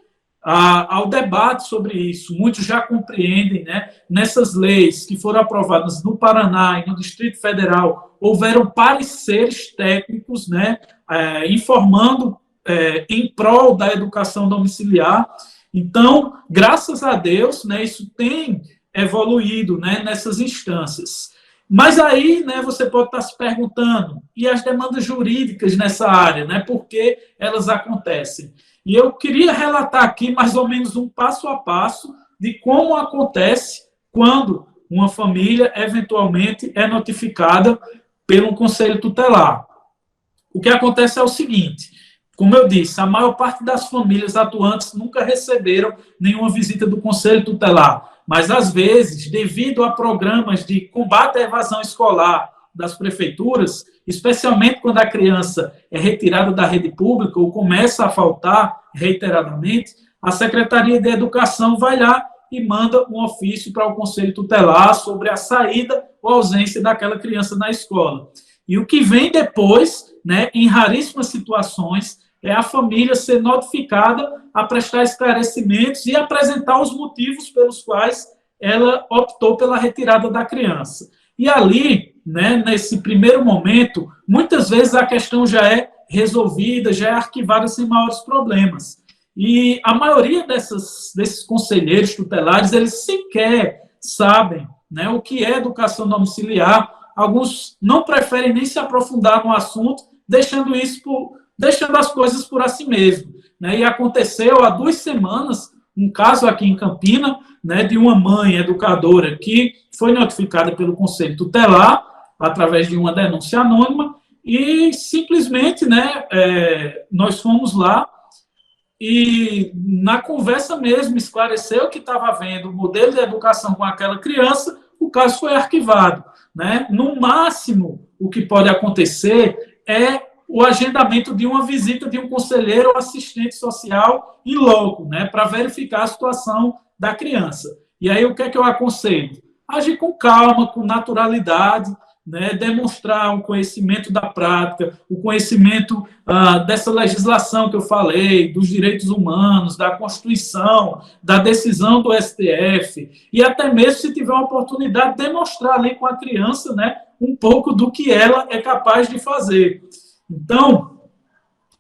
ao debate sobre isso. Muitos já compreendem, né, nessas leis que foram aprovadas no Paraná e no Distrito Federal, houveram pareceres técnicos, né, informando em prol da educação domiciliar. Então, graças a Deus, né, isso tem evoluído, né, nessas instâncias. Mas aí, né, você pode estar se perguntando, e as demandas jurídicas nessa área, né, por que elas acontecem? E eu queria relatar aqui mais ou menos um passo a passo de como acontece quando uma família eventualmente é notificada pelo conselho tutelar. O que acontece é o seguinte: como eu disse, a maior parte das famílias atuantes nunca receberam nenhuma visita do conselho tutelar, mas, às vezes, devido a programas de combate à evasão escolar das prefeituras, especialmente quando a criança é retirada da rede pública ou começa a faltar reiteradamente, a Secretaria de Educação vai lá e manda um ofício para o Conselho Tutelar sobre a saída ou ausência daquela criança na escola. E o que vem depois, né, em raríssimas situações, é a família ser notificada a prestar esclarecimentos e apresentar os motivos pelos quais ela optou pela retirada da criança. E ali, né, nesse primeiro momento, muitas vezes a questão já é resolvida, já é arquivada sem maiores problemas. E a maioria desses conselheiros tutelares, eles sequer sabem, né, o que é educação domiciliar. Alguns não preferem nem se aprofundar no assunto, deixando as coisas por assim mesmo. Né? E aconteceu há 2 semanas um caso aqui em Campina, né, de uma mãe educadora que foi notificada pelo Conselho Tutelar através de uma denúncia anônima e simplesmente, né, nós fomos lá e na conversa mesmo esclareceu que estava havendo o modelo de educação com aquela criança, o caso foi arquivado. Né? No máximo, o que pode acontecer é o agendamento de uma visita de um conselheiro ou assistente social em loco, né, para verificar a situação da criança. E aí, o que é que eu aconselho? Agir com calma, com naturalidade, né, demonstrar o conhecimento da prática, o conhecimento dessa legislação que eu falei, dos direitos humanos, da Constituição, da decisão do STF, e até mesmo, se tiver uma oportunidade, demonstrar ali com a criança, né, um pouco do que ela é capaz de fazer. Então,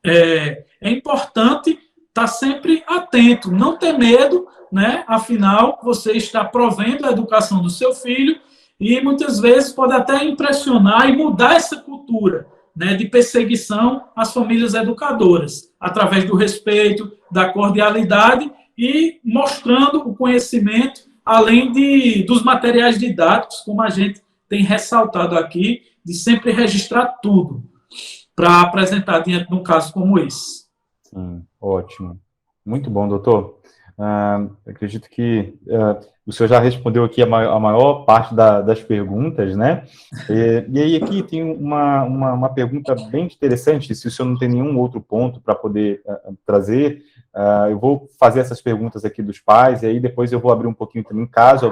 é importante estar sempre atento, não ter medo, né? Afinal, você está provendo a educação do seu filho e muitas vezes pode até impressionar e mudar essa cultura, né, de perseguição às famílias educadoras, através do respeito, da cordialidade e mostrando o conhecimento, além dos materiais didáticos, como a gente tem ressaltado aqui, de sempre registrar tudo para apresentar diante de um caso como esse. Sim, ótimo. Muito bom, doutor. Acredito que o senhor já respondeu aqui a maior parte das perguntas, né? E aí aqui tem uma pergunta bem interessante, se o senhor não tem nenhum outro ponto para poder trazer, eu vou fazer essas perguntas aqui dos pais, e aí depois eu vou abrir um pouquinho também, caso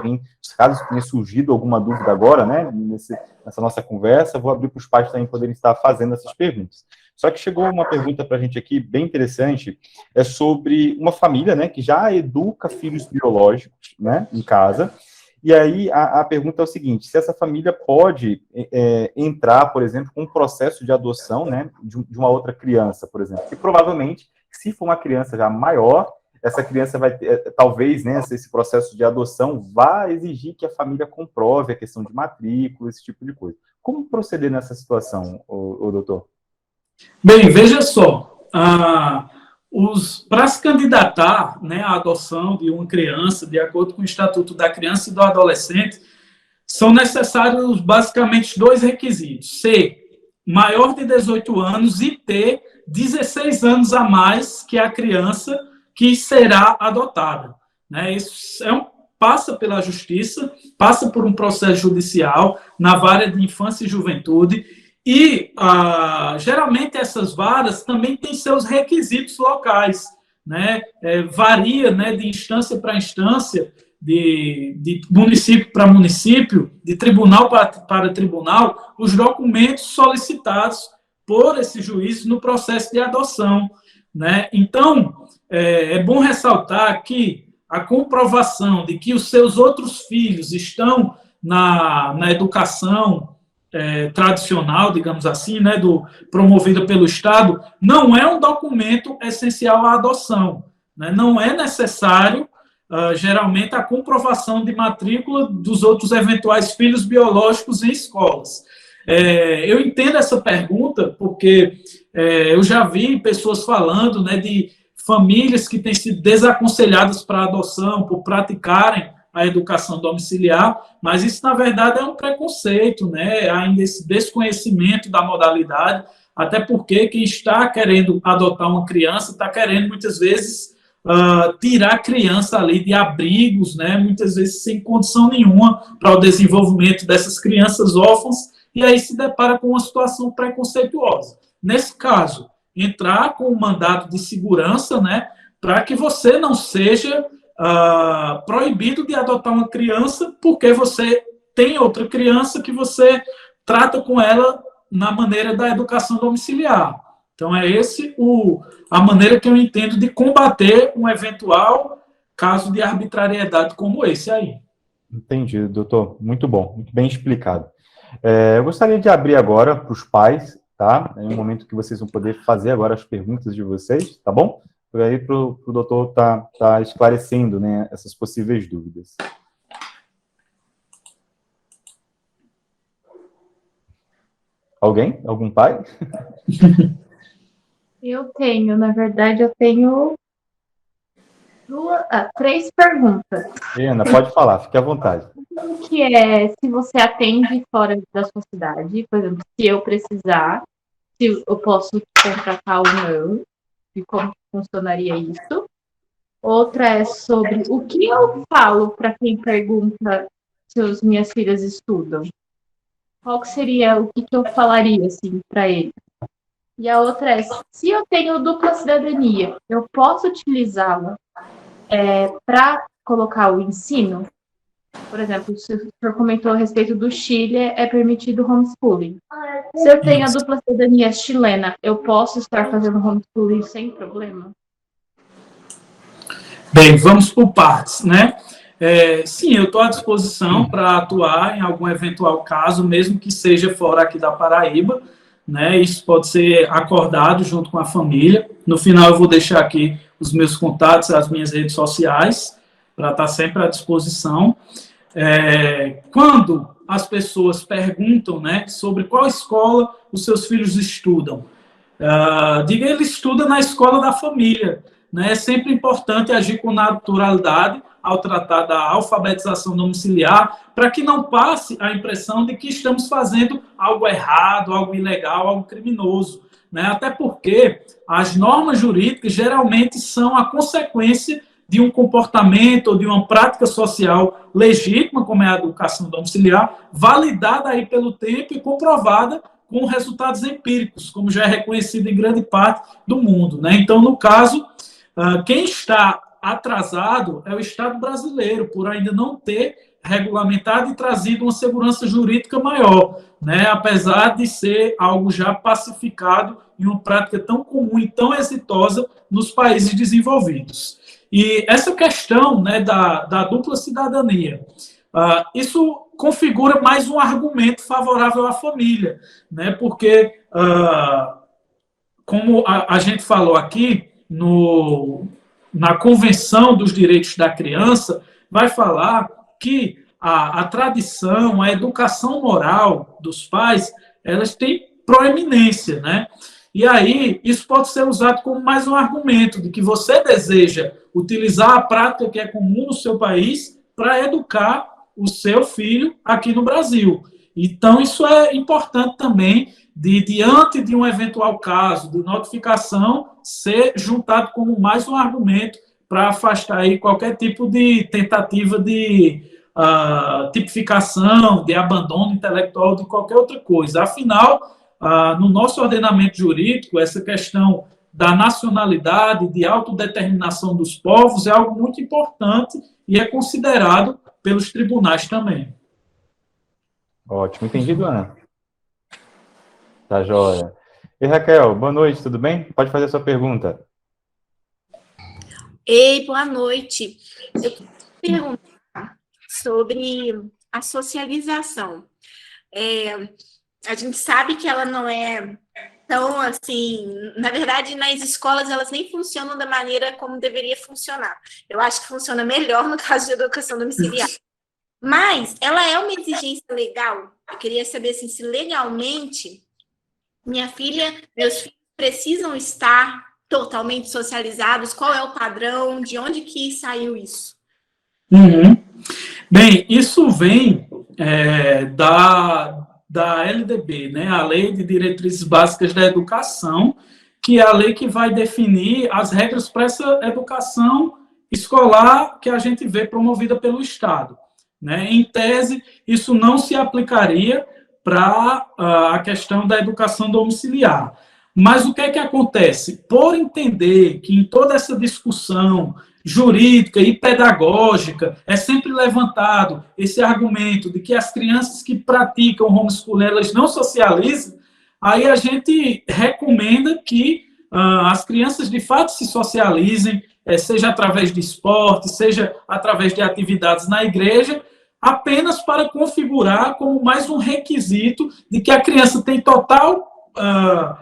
tenha surgido alguma dúvida agora, né, nessa nossa conversa, vou abrir para os pais também poderem estar fazendo essas perguntas. Só que chegou uma pergunta para a gente aqui, bem interessante, é sobre uma família, né, que já educa filhos biológicos, né, em casa, e aí a pergunta é o seguinte, se essa família pode entrar, por exemplo, com um processo de adoção, né, de uma outra criança, por exemplo, que provavelmente, se for uma criança já maior, essa criança vai ter, talvez, né, esse processo de adoção vá exigir que a família comprove a questão de matrícula, esse tipo de coisa. Como proceder nessa situação, doutor? Bem, veja só, para se candidatar, né, à adoção de uma criança, de acordo com o Estatuto da Criança e do Adolescente, são necessários basicamente 2 requisitos: ser maior de 18 anos e ter 16 anos a mais que a criança que será adotada. Né? Isso passa pela justiça, passa por um processo judicial na vara de infância e juventude, e geralmente essas varas também têm seus requisitos locais, né? Varia, né, de instância para instância, de município para município, de tribunal para tribunal, os documentos solicitados por esse juiz no processo de adoção. Né? Então, é bom ressaltar que a comprovação de que os seus outros filhos estão na educação tradicional, digamos assim, né, promovida pelo Estado, não é um documento essencial à adoção. Né? Não é necessário, geralmente, a comprovação de matrícula dos outros eventuais filhos biológicos em escolas. Eu entendo essa pergunta porque eu já vi pessoas falando, né, de famílias que têm sido desaconselhadas para a adoção por praticarem a educação domiciliar, mas isso, na verdade, é um preconceito, né? Ainda esse desconhecimento da modalidade, até porque quem está querendo adotar uma criança está querendo, muitas vezes, tirar a criança ali de abrigos, né? Muitas vezes sem condição nenhuma para o desenvolvimento dessas crianças órfãs, e aí se depara com uma situação preconceituosa. Nesse caso, entrar com um mandato de segurança, né, para que você não seja proibido de adotar uma criança porque você tem outra criança que você trata com ela na maneira da educação domiciliar. Então, é a maneira que eu entendo de combater um eventual caso de arbitrariedade como esse aí. Entendi, doutor. Muito bom, muito bem explicado. Eu gostaria de abrir agora para os pais, tá? É um momento que vocês vão poder fazer agora as perguntas de vocês, tá bom? Por aí para o doutor tá esclarecendo, né, essas possíveis dúvidas. Alguém? Algum pai? Na verdade, eu tenho 3 perguntas. Ana, pode falar, fique à vontade. Que é se você atende fora da sua cidade, por exemplo, se eu precisar, se eu posso te contratar ou não, e como funcionaria isso. Outra é sobre o que eu falo para quem pergunta se as minhas filhas estudam. Qual que seria o que eu falaria assim para eles? E a outra é, se eu tenho dupla cidadania, eu posso utilizá-la para colocar o ensino? Por exemplo, se o senhor comentou a respeito do Chile, é permitido homeschooling. Se eu tenho a dupla cidadania chilena, eu posso estar fazendo homeschooling sem problema? Bem, vamos por partes, né? Sim, eu estou à disposição para atuar em algum eventual caso, mesmo que seja fora aqui da Paraíba, né? Isso pode ser acordado junto com a família. No final, eu vou deixar aqui os meus contatos, as minhas redes sociais, para estar sempre à disposição. Quando as pessoas perguntam, né, sobre qual escola os seus filhos estudam, diga ele estuda na escola da família. Né? É sempre importante agir com naturalidade ao tratar da alfabetização domiciliar, para que não passe a impressão de que estamos fazendo algo errado, algo ilegal, algo criminoso. Né? Até porque as normas jurídicas geralmente são a consequência de um comportamento ou de uma prática social legítima, como é a educação domiciliar, validada aí pelo tempo e comprovada com resultados empíricos, como já é reconhecido em grande parte do mundo. Né? Então, no caso, quem está atrasado é o Estado brasileiro, por ainda não ter regulamentado e trazido uma segurança jurídica maior, né? Apesar de ser algo já pacificado e uma prática tão comum e tão exitosa nos países desenvolvidos. E essa questão, né, da dupla cidadania, isso configura mais um argumento favorável à família, né? Porque, como a gente falou aqui, na Convenção dos Direitos da Criança, vai falar que a tradição, a educação moral dos pais, elas têm proeminência, né? E aí, isso pode ser usado como mais um argumento de que você deseja utilizar a prática que é comum no seu país para educar o seu filho aqui no Brasil. Então, isso é importante também, diante de um eventual caso de notificação, ser juntado como mais um argumento para afastar aí qualquer tipo de tentativa de tipificação, de abandono intelectual, de qualquer outra coisa. Afinal, no nosso ordenamento jurídico, essa questão da nacionalidade, de autodeterminação dos povos, é algo muito importante e é considerado pelos tribunais também. Ótimo, entendido, Ana? Tá joia. E Raquel, boa noite, tudo bem? Pode fazer a sua pergunta. Ei, boa noite. Eu queria perguntar sobre a socialização. A gente sabe que ela não é tão assim... Na verdade, nas escolas, elas nem funcionam da maneira como deveria funcionar. Eu acho que funciona melhor no caso de educação domiciliar. Mas ela é uma exigência legal. Eu queria saber assim, se legalmente meus filhos precisam estar totalmente socializados, qual é o padrão, de onde que saiu isso? Bem, isso vem da LDB, né? A Lei de Diretrizes Básicas da Educação, que é a lei que vai definir as regras para essa educação escolar que a gente vê promovida pelo Estado. Né? Em tese, isso não se aplicaria para a questão da educação domiciliar. Mas o que é que acontece? Por entender que em toda essa discussão jurídica e pedagógica, é sempre levantado esse argumento de que as crianças que praticam homeschooling, elas não socializam, aí a gente recomenda que as crianças de fato se socializem, seja através de esporte, seja através de atividades na igreja, apenas para configurar como mais um requisito de que a criança tem total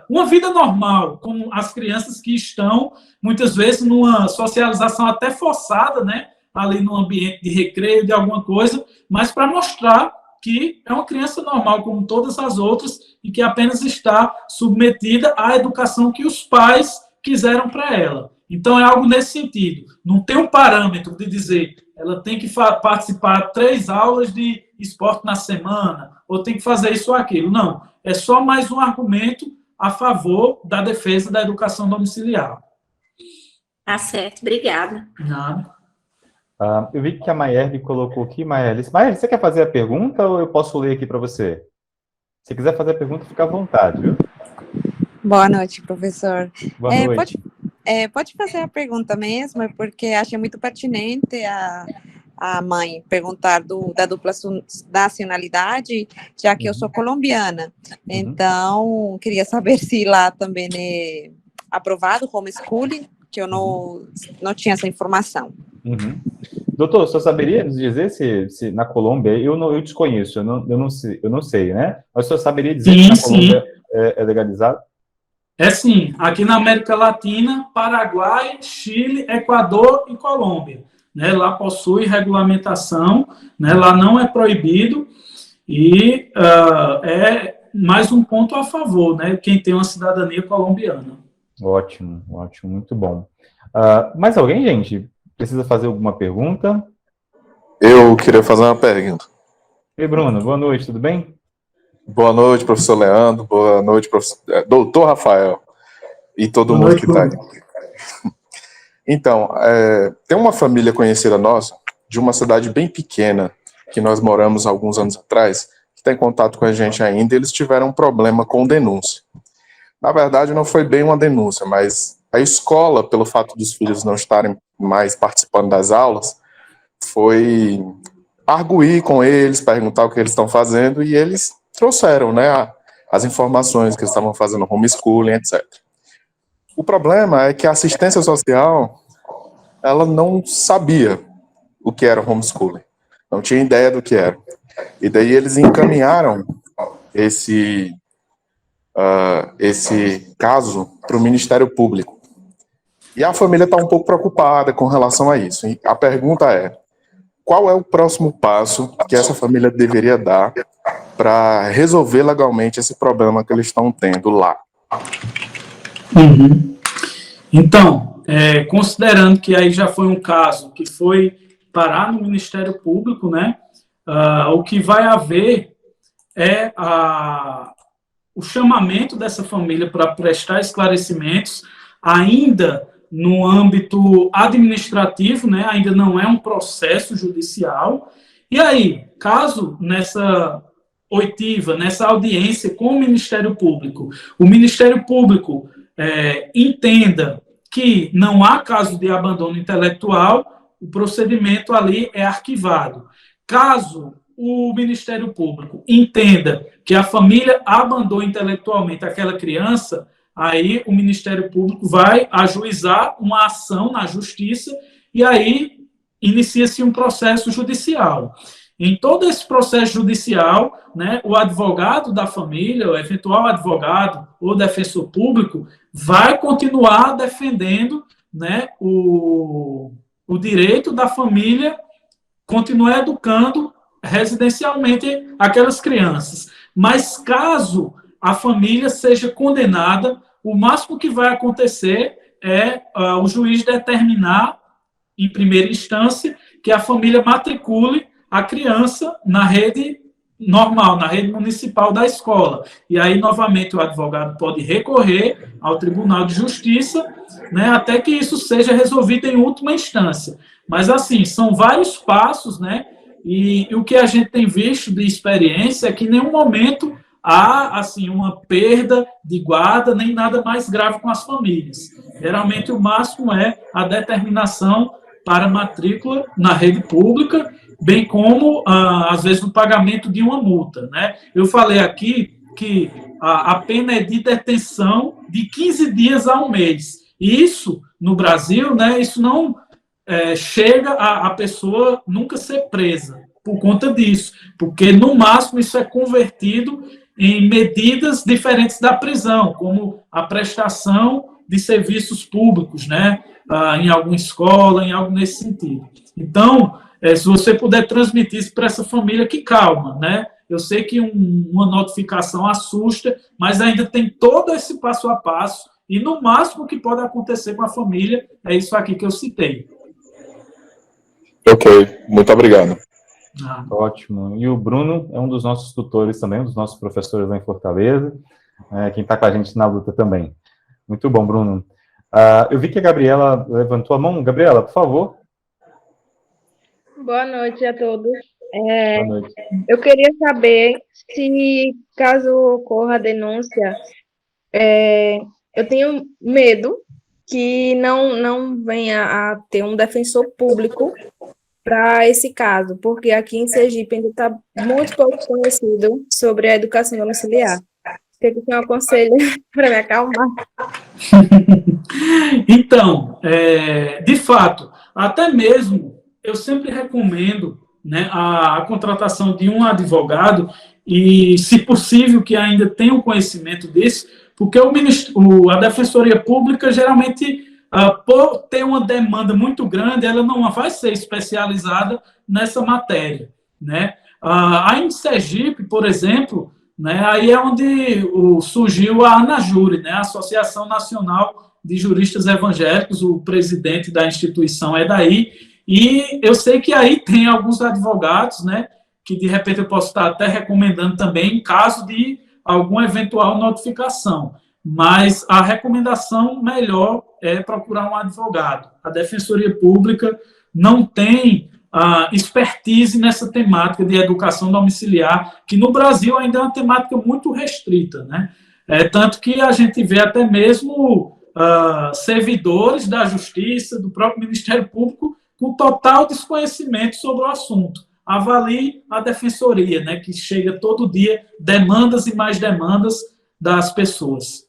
uma vida normal, como as crianças que estão, muitas vezes, numa socialização até forçada, né, ali no ambiente de recreio, de alguma coisa, mas para mostrar que é uma criança normal, como todas as outras, e que apenas está submetida à educação que os pais quiseram para ela. Então, é algo nesse sentido. Não tem um parâmetro de dizer ela tem que participar 3 aulas de esporte na semana, ou tem que fazer isso ou aquilo. Não. É só mais um argumento a favor da defesa da educação domiciliar. Tá certo, obrigada. Nada. Eu vi que a Maierle colocou aqui. Maierle, você quer fazer a pergunta ou eu posso ler aqui para você? Se quiser fazer a pergunta, fica à vontade, viu? Boa noite, professor. Boa noite. Pode fazer a pergunta mesmo, porque achei muito pertinente a mãe perguntar da dupla nacionalidade, já que eu sou colombiana. Então, queria saber se lá também é aprovado homeschooling, que eu não tinha essa informação. Doutor, o senhor saberia nos dizer se na Colômbia, eu desconheço, eu não sei, né? Mas o senhor saberia dizer que na Colômbia é legalizado? É sim, aqui na América Latina, Paraguai, Chile, Equador e Colômbia. Né, lá possui regulamentação, né, lá não é proibido, e é mais um ponto a favor, né, quem tem uma cidadania colombiana. Ótimo, muito bom. Mais alguém, gente, precisa fazer alguma pergunta? Eu queria fazer uma pergunta. Ei, Bruno, boa noite, tudo bem? Boa noite, professor Leandro, boa noite, doutor Rafael, e todo mundo que está aí. Então, tem uma família conhecida nossa, de uma cidade bem pequena, que nós moramos há alguns anos atrás, que está em contato com a gente ainda, e eles tiveram um problema com denúncia. Na verdade, não foi bem uma denúncia, mas a escola, pelo fato dos filhos não estarem mais participando das aulas, foi arguir com eles, perguntar o que eles estão fazendo, e eles trouxeram, né, as informações que eles estavam fazendo homeschooling, etc. O problema é que a assistência social, ela não sabia o que era homeschooling, não tinha ideia do que era. E daí eles encaminharam esse caso para o Ministério Público. E a família está um pouco preocupada com relação a isso. E a pergunta é, qual é o próximo passo que essa família deveria dar para resolver legalmente esse problema que eles estão tendo lá? Então, considerando que aí já foi um caso que foi parar no Ministério Público, né, o que vai haver é o chamamento dessa família para prestar esclarecimentos, ainda no âmbito administrativo, né, ainda não é um processo judicial. E aí, caso nessa oitiva, nessa audiência com o Ministério Público, o Ministério Público entenda que não há caso de abandono intelectual, o procedimento ali é arquivado. Caso o Ministério Público entenda que a família abandonou intelectualmente aquela criança, aí o Ministério Público vai ajuizar uma ação na Justiça e aí inicia-se um processo judicial. Em todo esse processo judicial, né, o advogado da família, o eventual advogado ou defensor público, vai continuar defendendo, né, o direito da família continuar educando residencialmente aquelas crianças. Mas caso a família seja condenada, o máximo que vai acontecer é o juiz determinar, em primeira instância, que a família matricule a criança na rede normal, na rede municipal da escola. E aí, novamente, o advogado pode recorrer ao Tribunal de Justiça, né, até que isso seja resolvido em última instância. Mas, assim, são vários passos, né, e o que a gente tem visto de experiência é que em nenhum momento há, assim, uma perda de guarda, nem nada mais grave com as famílias. Geralmente, o máximo é a determinação para matrícula na rede pública, bem como, às vezes, o pagamento de uma multa, né? Eu falei aqui que a pena é de detenção de 15 dias a um mês. E isso, no Brasil, né, isso não chega a pessoa nunca ser presa por conta disso, porque, no máximo, isso é convertido em medidas diferentes da prisão, como a prestação de serviços públicos, né, em alguma escola, em algo nesse sentido. Então, se você puder transmitir isso para essa família, que calma, né? Eu sei que uma notificação assusta, mas ainda tem todo esse passo a passo, e no máximo que pode acontecer com a família é isso aqui que eu citei. Ok, muito obrigado. Ótimo. E o Bruno é um dos nossos tutores também, um dos nossos professores lá em Fortaleza, quem está com a gente na luta também. Muito bom, Bruno. Eu vi que a Gabriela levantou a mão. Gabriela, por favor. Boa noite a todos. Boa noite. Eu queria saber se, caso ocorra a denúncia, eu tenho medo que não venha a ter um defensor público para esse caso, porque aqui em Sergipe ainda está muito pouco conhecido sobre a educação domiciliar. O que você aconselha para me acalmar? Então, de fato, até mesmo eu sempre recomendo, né, a contratação de um advogado e, se possível, que ainda tenha um conhecimento disso, porque a Defensoria Pública, geralmente, por ter uma demanda muito grande, ela não vai ser especializada nessa matéria, né? Aí em Sergipe, por exemplo, né, aí é onde surgiu a ANAJURE, né, a Associação Nacional de Juristas Evangélicos, o presidente da instituição é daí, e eu sei que aí tem alguns advogados, né, que de repente eu posso estar até recomendando também em caso de alguma eventual notificação, mas a recomendação melhor é procurar um advogado. A Defensoria Pública não tem expertise nessa temática de educação domiciliar, que no Brasil ainda é uma temática muito restrita, né? Tanto que a gente vê até mesmo servidores da Justiça, do próprio Ministério Público, com total desconhecimento sobre o assunto. Avalie a Defensoria, né, que chega todo dia demandas e mais demandas das pessoas.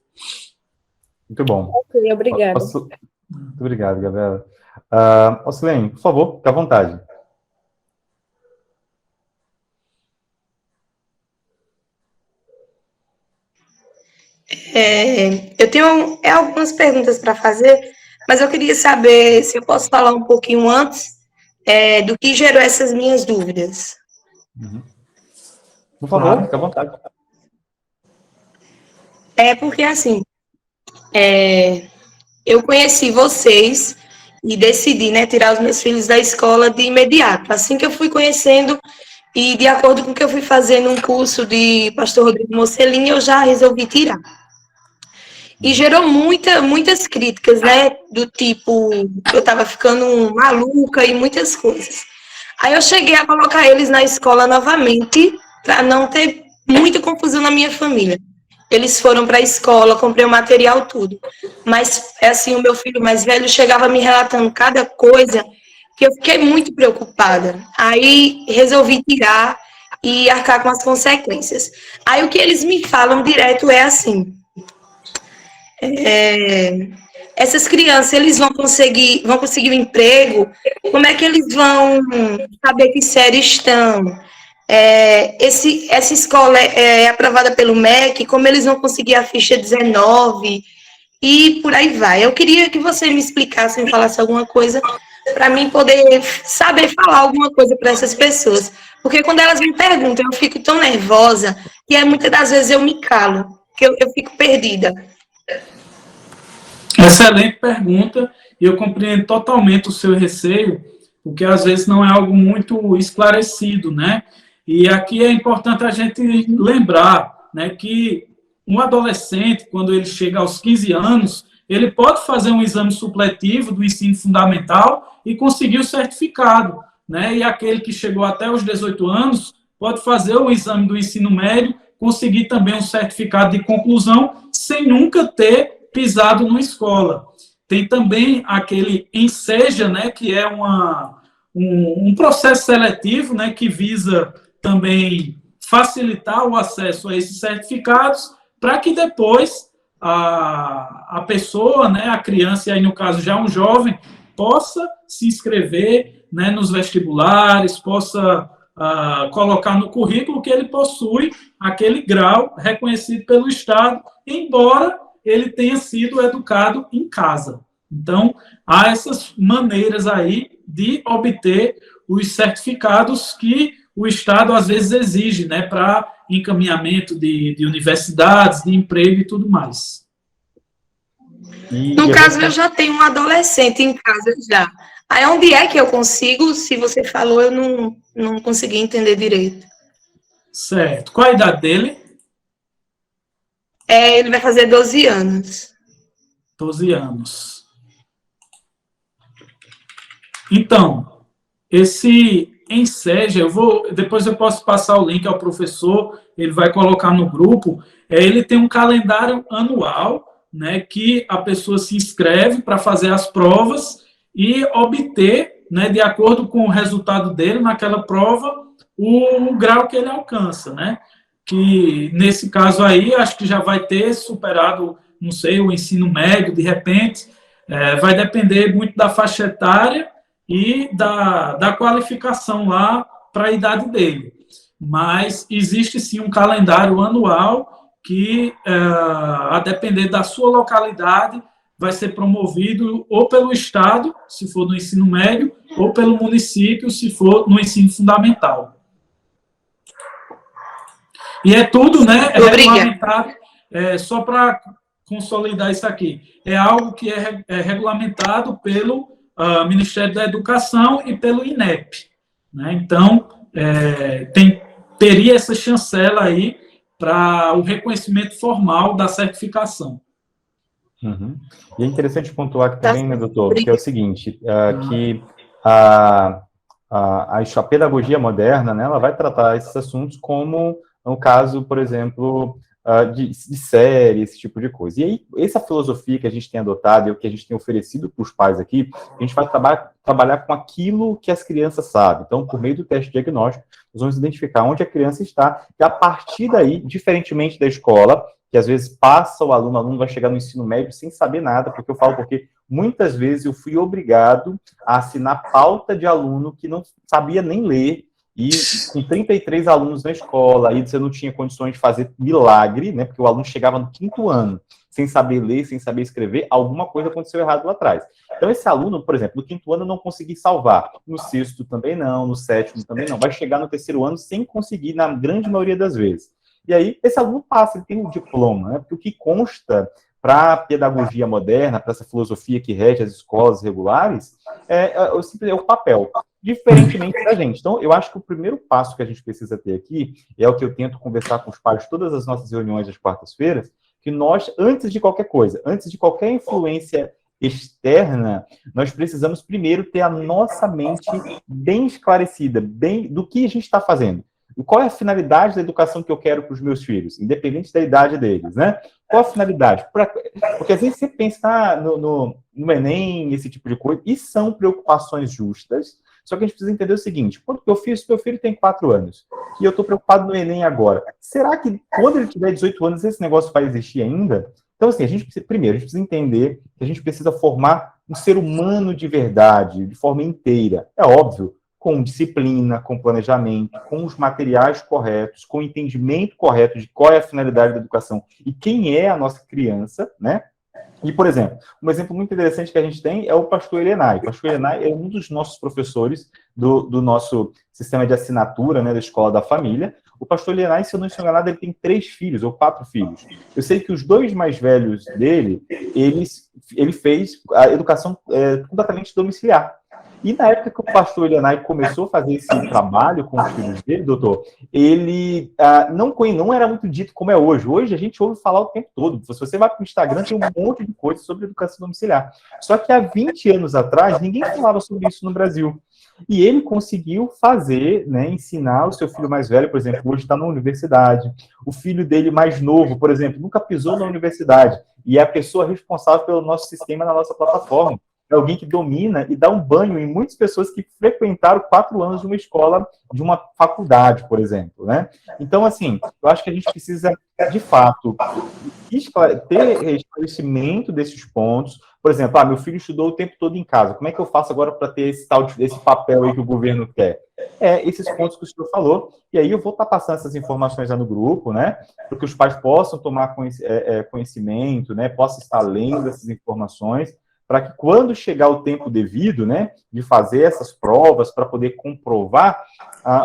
Muito bom. Ok, obrigada. Muito obrigado, Gabriela. Ocilene, por favor, fique à vontade. Eu tenho algumas perguntas para fazer, mas eu queria saber se eu posso falar um pouquinho antes do que gerou essas minhas dúvidas. Por favor, fique à vontade. Porque, assim, eu conheci vocês e decidi, né, tirar os meus filhos da escola de imediato. Assim que eu fui conhecendo e de acordo com o que eu fui fazendo um curso de pastor Rodrigo Mocelin, eu já resolvi tirar. E gerou muitas críticas, né, do tipo, eu estava ficando maluca e muitas coisas. Aí eu cheguei a colocar eles na escola novamente, para não ter muita confusão na minha família. Eles foram para a escola, comprei o material, tudo. Mas, assim, o meu filho mais velho chegava me relatando cada coisa que eu fiquei muito preocupada. Aí resolvi tirar e arcar com as consequências. Aí o que eles me falam direto é assim: essas crianças, eles vão conseguir um emprego? Como é que eles vão saber que série estão? Essa escola é aprovada pelo MEC, como eles vão conseguir a ficha 19? E por aí vai. Eu queria que você me explicasse, me falasse alguma coisa, para mim poder saber falar alguma coisa para essas pessoas. Porque quando elas me perguntam, eu fico tão nervosa, que muitas das vezes eu me calo, que eu fico perdida. Excelente pergunta, e eu compreendo totalmente o seu receio, porque às vezes não é algo muito esclarecido, né? E aqui é importante a gente lembrar, né, que um adolescente, quando ele chega aos 15 anos, ele pode fazer um exame supletivo do ensino fundamental e conseguir o certificado, né? E aquele que chegou até os 18 anos pode fazer o exame do ensino médio, conseguir também um certificado de conclusão, sem nunca ter pisado numa escola. Tem também aquele Enseja, né, que é um processo seletivo, né, que visa também facilitar o acesso a esses certificados, para que depois a pessoa, né, a criança, e aí no caso já um jovem, possa se inscrever, né, nos vestibulares, possa colocar no currículo que ele possui aquele grau reconhecido pelo Estado, embora ele tenha sido educado em casa. Então, há essas maneiras aí de obter os certificados que o Estado, às vezes, exige, né, para encaminhamento de universidades, de emprego e tudo mais. No caso, eu já tenho um adolescente em casa já. Aí, onde é que eu consigo? Se você falou, eu não consegui entender direito. Certo. Qual a idade dele? Ele vai fazer 12 anos. 12 anos. Então, esse Enseja, depois eu posso passar o link ao professor, ele vai colocar no grupo, ele tem um calendário anual, né, que a pessoa se inscreve para fazer as provas e obter, né, de acordo com o resultado dele naquela prova, o grau que ele alcança, né? Que nesse caso aí, acho que já vai ter superado, não sei, o ensino médio, de repente, vai depender muito da faixa etária e da qualificação lá para a idade dele. Mas existe sim um calendário anual que, a depender da sua localidade, vai ser promovido ou pelo Estado, se for no ensino médio, ou pelo município, se for no ensino fundamental. E é tudo, né, regulamentado, só para consolidar isso aqui, é algo que é regulamentado pelo Ministério da Educação e pelo INEP, né? Então, teria essa chancela aí para o reconhecimento formal da certificação. Uhum. E é interessante pontuar aqui também, né, doutor, que é o seguinte, que a pedagogia moderna, né, ela vai tratar esses assuntos como, no caso, por exemplo, de série, esse tipo de coisa. E aí, essa filosofia que a gente tem adotado e o que a gente tem oferecido para os pais aqui, a gente vai trabalhar com aquilo que as crianças sabem. Então, por meio do teste diagnóstico, nós vamos identificar onde a criança está, e a partir daí, diferentemente da escola, que às vezes passa o aluno vai chegar no ensino médio sem saber nada, porque muitas vezes eu fui obrigado a assinar pauta de aluno que não sabia nem ler, e com 33 alunos na escola, aí você não tinha condições de fazer milagre, né, porque o aluno chegava no 5º ano, sem saber ler, sem saber escrever, alguma coisa aconteceu errado lá atrás. Então esse aluno, por exemplo, no 5º ano eu não consegui salvar, no 6º também não, no 7º também não, vai chegar no 3º ano sem conseguir, na grande maioria das vezes. E aí, esse aluno passa, ele tem um diploma, né? Porque o que consta para a pedagogia moderna, para essa filosofia que rege as escolas regulares, é o papel, diferentemente da gente. Então, eu acho que o primeiro passo que a gente precisa ter aqui, é o que eu tento conversar com os pais todas as nossas reuniões das quartas-feiras, que nós, antes de qualquer coisa, antes de qualquer influência externa, nós precisamos primeiro ter a nossa mente bem esclarecida, bem do que a gente está fazendo. Qual é a finalidade da educação que eu quero para os meus filhos, independente da idade deles, né? Qual a finalidade? Porque às vezes você pensa no Enem, esse tipo de coisa, e são preocupações justas, só que a gente precisa entender o seguinte, quando meu filho tem 4 anos, e eu estou preocupado no Enem agora, será que quando ele tiver 18 anos esse negócio vai existir ainda? Então, assim, primeiro, a gente precisa entender que a gente precisa formar um ser humano de verdade, de forma inteira. É óbvio, com disciplina, com planejamento, com os materiais corretos, com o entendimento correto de qual é a finalidade da educação e quem é a nossa criança, né? E, por exemplo, um exemplo muito interessante que a gente tem é o pastor Elenay. O pastor Elenay é um dos nossos professores do nosso sistema de assinatura, né, da Escola da Família. O pastor Elenay, se eu não estou enganado, ele tem 3 filhos ou 4 filhos. Eu sei que os 2 mais velhos dele, ele fez a educação completamente domiciliar. E na época que o pastor Elenay começou a fazer esse trabalho com os filhos dele, doutor, ele não era muito dito como é hoje. Hoje a gente ouve falar o tempo todo. Se você vai para o Instagram, tem um monte de coisa sobre educação domiciliar. Só que há 20 anos atrás, ninguém falava sobre isso no Brasil. E ele conseguiu fazer, né, ensinar o seu filho mais velho, por exemplo, hoje está na universidade. O filho dele mais novo, por exemplo, nunca pisou na universidade. E é a pessoa responsável pelo nosso sistema na nossa plataforma. É alguém que domina e dá um banho em muitas pessoas que frequentaram 4 anos de uma escola, de uma faculdade, por exemplo, né? Então, assim, eu acho que a gente precisa, de fato, ter esclarecimento desses pontos. Por exemplo, meu filho estudou o tempo todo em casa, como é que eu faço agora para ter esse papel aí que o governo quer? Esses pontos que o senhor falou, e aí eu vou estar passando essas informações lá no grupo, né, para que os pais possam tomar conhecimento, né, possam estar lendo essas informações, para que quando chegar o tempo devido, né, de fazer essas provas, para poder comprovar,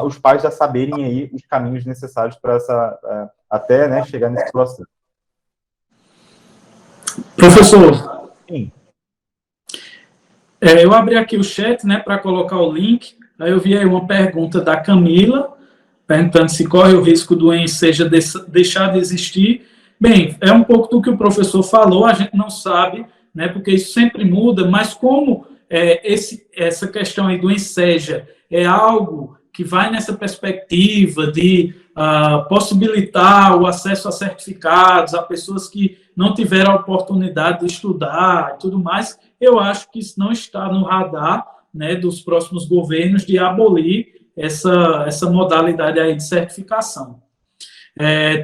os pais já saberem aí os caminhos necessários para até, né, chegar nesse processo. Professor, sim. Eu abri aqui o chat, né, para colocar o link. Aí eu vi aí uma pergunta da Camila, perguntando se corre o risco do enseja deixar de existir. Bem, é um pouco do que o professor falou, a gente não sabe, né, porque isso sempre muda, mas como essa questão aí do enseja é algo que vai nessa perspectiva de possibilitar o acesso a certificados a pessoas que não tiveram a oportunidade de estudar e tudo mais, eu acho que isso não está no radar, né, dos próximos governos de abolir essa modalidade aí de certificação.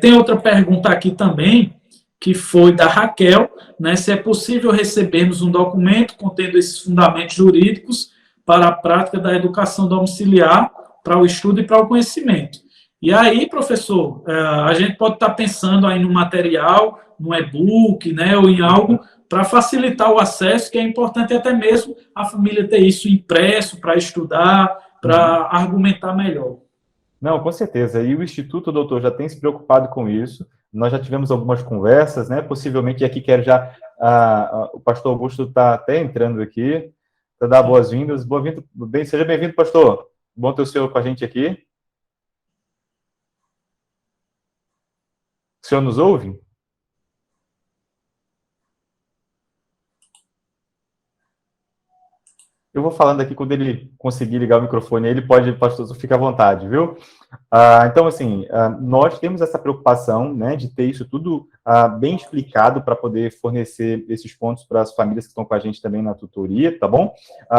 Tem outra pergunta aqui também, que foi da Raquel, né, se é possível recebermos um documento contendo esses fundamentos jurídicos para a prática da educação domiciliar, para o estudo e para o conhecimento. E aí, professor, a gente pode estar pensando aí no material, no e-book, né, ou em algo para facilitar o acesso, que é importante até mesmo a família ter isso impresso para estudar, para argumentar melhor. Não, com certeza. E o Instituto, doutor, já tem se preocupado com isso. Nós já tivemos algumas conversas, né? Possivelmente, e aqui quero já... o pastor Augusto está até entrando aqui, para dar boas-vindas. Seja bem-vindo, pastor. Bom ter o senhor com a gente aqui. O senhor nos ouve? Eu vou falando aqui, quando ele conseguir ligar o microfone, ele pode, pastor, fica à vontade, viu? Então, assim, nós temos essa preocupação, né, de ter isso tudo bem explicado para poder fornecer esses pontos para as famílias que estão com a gente também na tutoria, tá bom?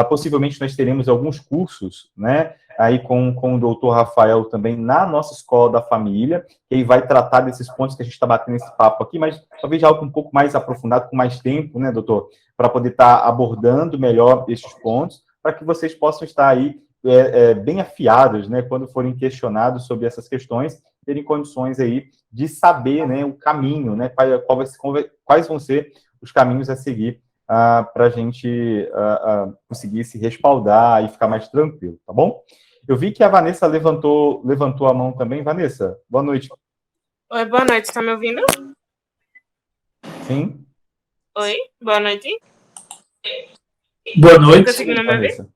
Possivelmente nós teremos alguns cursos, né, aí com o doutor Rafael também na nossa escola da família, que aí vai tratar desses pontos que a gente está batendo esse papo aqui, mas talvez algo um pouco mais aprofundado, com mais tempo, né, doutor? Para poder estar abordando melhor esses pontos, para que vocês possam estar aí bem afiados, né, quando forem questionados sobre essas questões, terem condições aí de saber, né, o caminho, né, quais vão ser os caminhos a seguir para a gente conseguir se respaldar e ficar mais tranquilo, tá bom? Eu vi que a Vanessa levantou a mão também. Vanessa, boa noite. Oi, boa noite, está me ouvindo? Sim. Oi, boa noite. Boa noite. Tá conseguindo me ouvir?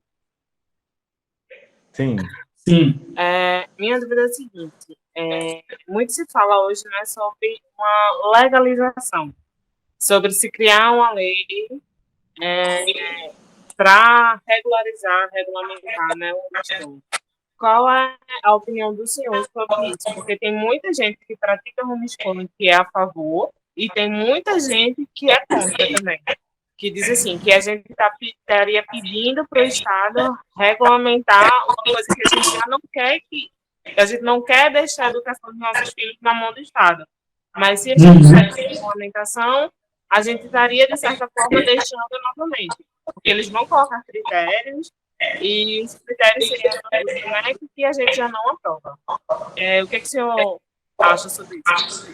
Sim. Sim. Minha dúvida é a seguinte, muito se fala hoje, né, sobre uma legalização, sobre se criar uma lei para regulamentar, né, o questão. Qual é a opinião do senhor sobre isso? Porque tem muita gente que pratica homeschooling que é a favor e tem muita gente que é contra também, que diz assim, que a gente estaria pedindo para o Estado regulamentar uma coisa que a gente já não quer, que a gente não quer deixar a educação dos nossos filhos na mão do Estado. Mas se a gente fizesse regulamentação, a gente estaria, de certa forma, deixando novamente. Porque eles vão colocar critérios, e os critérios seriam né, que a gente já não aprova. O que o senhor acha sobre isso?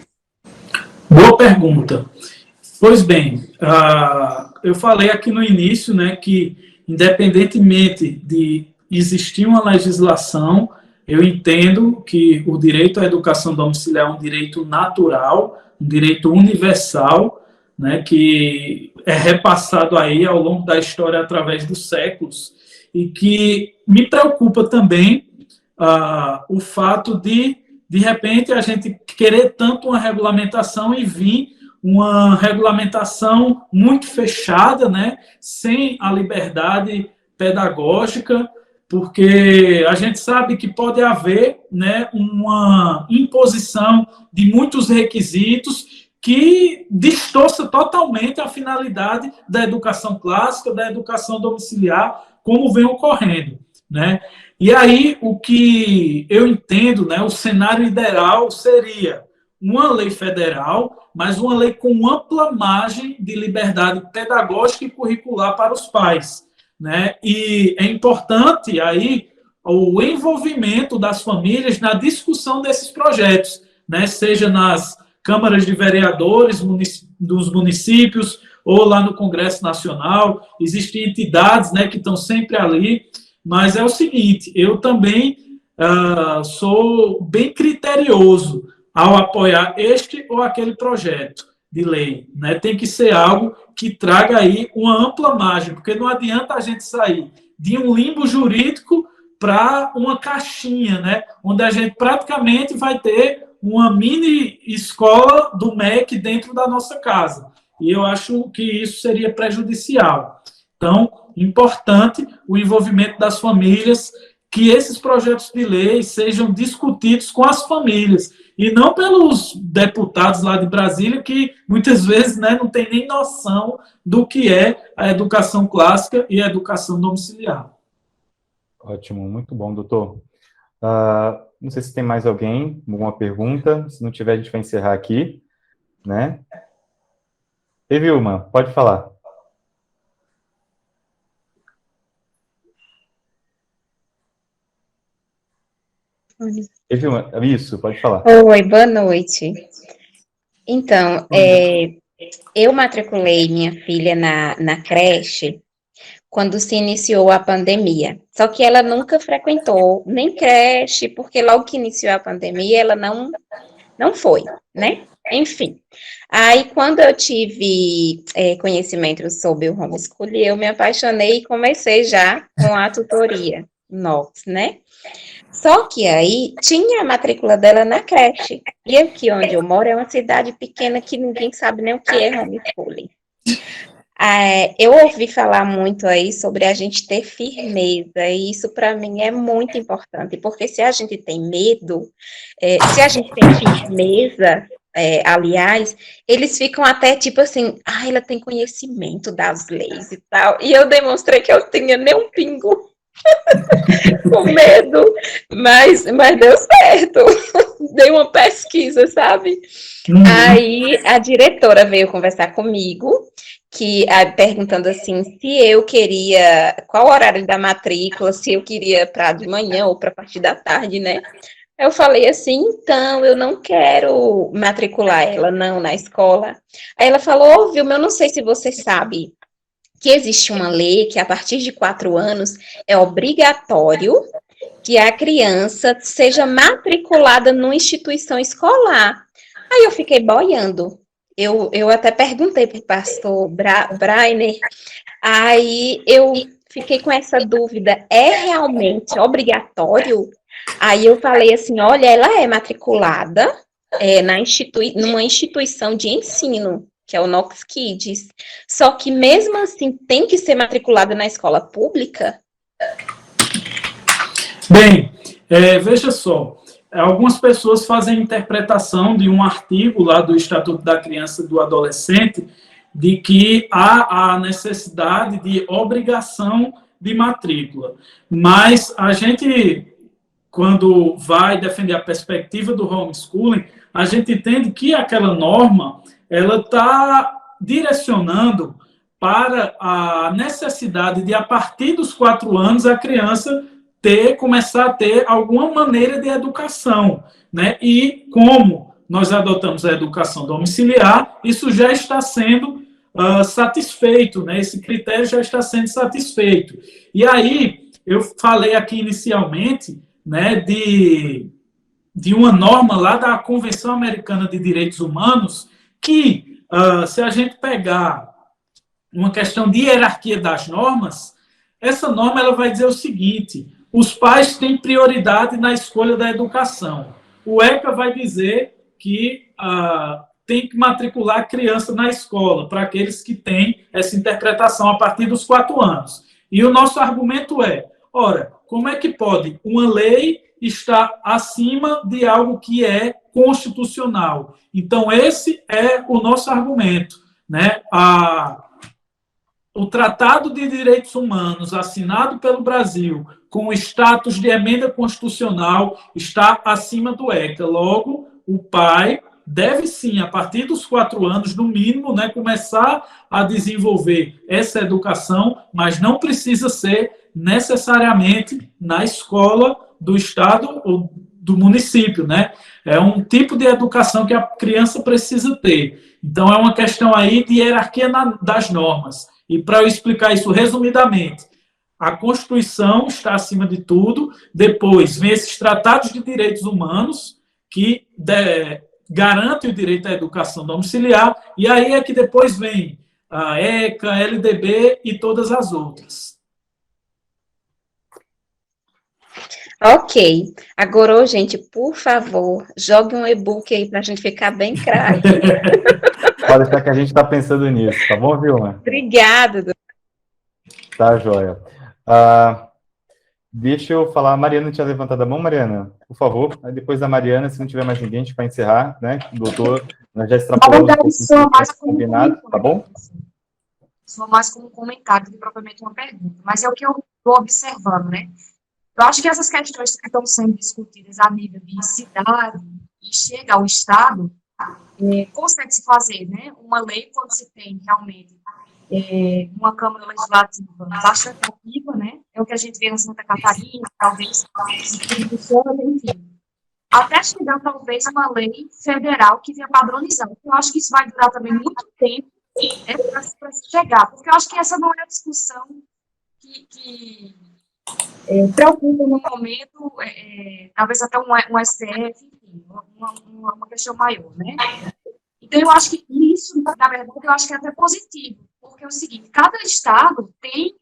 Boa pergunta. Pois bem, eu falei aqui no início, né, que independentemente de existir uma legislação, eu entendo que o direito à educação domiciliar é um direito natural, um direito universal, né, que é repassado aí ao longo da história através dos séculos, e que me preocupa também o fato de repente, a gente querer tanto uma regulamentação e vir uma regulamentação muito fechada, né, sem a liberdade pedagógica, porque a gente sabe que pode haver, né, uma imposição de muitos requisitos que distorça totalmente a finalidade da educação clássica, da educação domiciliar, como vem ocorrendo, né? E aí, o que eu entendo, né, o cenário ideal seria uma lei federal, mas uma lei com ampla margem de liberdade pedagógica e curricular para os pais, né? E é importante aí o envolvimento das famílias na discussão desses projetos, né? Seja nas câmaras de vereadores dos municípios ou lá no Congresso Nacional. Existem entidades, né, que estão sempre ali, mas é o seguinte, eu também sou bem criterioso ao apoiar este ou aquele projeto de lei, né? Tem que ser algo que traga aí uma ampla margem, porque não adianta a gente sair de um limbo jurídico para uma caixinha, né? Onde a gente praticamente vai ter uma mini escola do MEC dentro da nossa casa. E eu acho que isso seria prejudicial. Então, importante o envolvimento das famílias, que esses projetos de lei sejam discutidos com as famílias, e não pelos deputados lá de Brasília, que muitas vezes, né, não tem nem noção do que é a educação clássica e a educação domiciliar. Ótimo, muito bom, doutor. Não sei se tem mais alguém, alguma pergunta. Se não tiver, a gente vai encerrar aqui, né? Vilma, pode falar. Vilma, isso, pode falar. Oi, boa noite. Então, eu matriculei minha filha na creche quando se iniciou a pandemia. Só que ela nunca frequentou nem creche, porque logo que iniciou a pandemia, ela não foi, né? Enfim. Aí, quando eu tive conhecimento sobre o homeschooling, eu me apaixonei e comecei já com a tutoria Knox, né? Só que aí tinha a matrícula dela na creche. E aqui onde eu moro é uma cidade pequena que ninguém sabe nem o que é homeschooling. Eu ouvi falar muito aí sobre a gente ter firmeza, e isso para mim é muito importante, porque se a gente tem medo, se a gente tem firmeza, aliás, eles ficam até tipo assim, ela tem conhecimento das leis e tal, e eu demonstrei que eu tinha nem um pingo com medo, mas deu certo, dei uma pesquisa, sabe? Aí a diretora veio conversar comigo, perguntando assim, se eu queria, qual o horário da matrícula, se eu queria para de manhã ou para a partir da tarde, né? Eu falei assim, então, eu não quero matricular ela, não, na escola. Aí ela falou, Vilma, eu não sei se você sabe que existe uma lei que a partir de 4 anos é obrigatório que a criança seja matriculada numa instituição escolar. Aí eu fiquei boiando. Eu até perguntei para o pastor Brainer, aí eu fiquei com essa dúvida, é realmente obrigatório? Aí eu falei assim, olha, ela é matriculada numa instituição de ensino, que é o Knox Kids, só que mesmo assim tem que ser matriculada na escola pública? Bem, veja só, algumas pessoas fazem interpretação de um artigo lá do Estatuto da Criança e do Adolescente de que há a necessidade de obrigação de matrícula. Mas a gente, quando vai defender a perspectiva do homeschooling, a gente entende que aquela norma ela está direcionando para a necessidade de, a partir dos 4 anos, a criança começar a ter alguma maneira de educação, né? E como nós adotamos a educação domiciliar, isso já está sendo satisfeito, né? Esse critério já está sendo satisfeito. E aí, eu falei aqui inicialmente, né, de uma norma lá da Convenção Americana de Direitos Humanos, que, se a gente pegar uma questão de hierarquia das normas, essa norma ela vai dizer o seguinte: os pais têm prioridade na escolha da educação. O ECA vai dizer que tem que matricular a criança na escola, para aqueles que têm essa interpretação a partir dos 4 anos. E o nosso argumento é, Ora, como é que pode uma lei estar acima de algo que é constitucional? Então, esse é o nosso argumento, né? O Tratado de Direitos Humanos, assinado pelo Brasil, com o status de emenda constitucional, está acima do ECA. Logo, o pai deve sim, a partir dos 4 anos, no mínimo, né, começar a desenvolver essa educação, mas não precisa ser necessariamente na escola do estado ou do município, né? É um tipo de educação que a criança precisa ter. Então, é uma questão aí de hierarquia das normas. E para eu explicar isso resumidamente, a Constituição está acima de tudo, depois vem esses tratados de direitos humanos, que garantem o direito à educação domiciliar, e aí é que depois vem a ECA, a LDB e todas as outras. Ok. Agora, gente, por favor, jogue um e-book aí para a gente ficar bem craque. Pode ser que a gente está pensando nisso, tá bom, Vilma? Obrigada. Tá, joia. Deixa eu falar, a Mariana tinha levantado a mão, Mariana, por favor. Aí depois da Mariana, se não tiver mais ninguém, a gente vai encerrar, né? Doutor, nós já extrapolamos um pouco o combinado, tá bom? Soa mais como um comentário do que propriamente uma pergunta, mas é o que eu estou observando, né? Eu acho que essas questões que estão sendo discutidas a nível de cidade e chega ao Estado, consegue-se fazer, né? Uma lei quando se tem realmente uma Câmara Legislativa bastante ativa, né? É o que a gente vê na Santa Catarina, talvez, enfim. Até chegar, talvez, uma lei federal que venha padronizar. Eu acho que isso vai durar também muito tempo para se chegar, porque eu acho que essa não é a discussão que preocupa no momento, talvez até um STF, enfim, uma questão maior, né? Então, eu acho que isso, na verdade, eu acho que é até positivo, porque é o seguinte, cada estado tem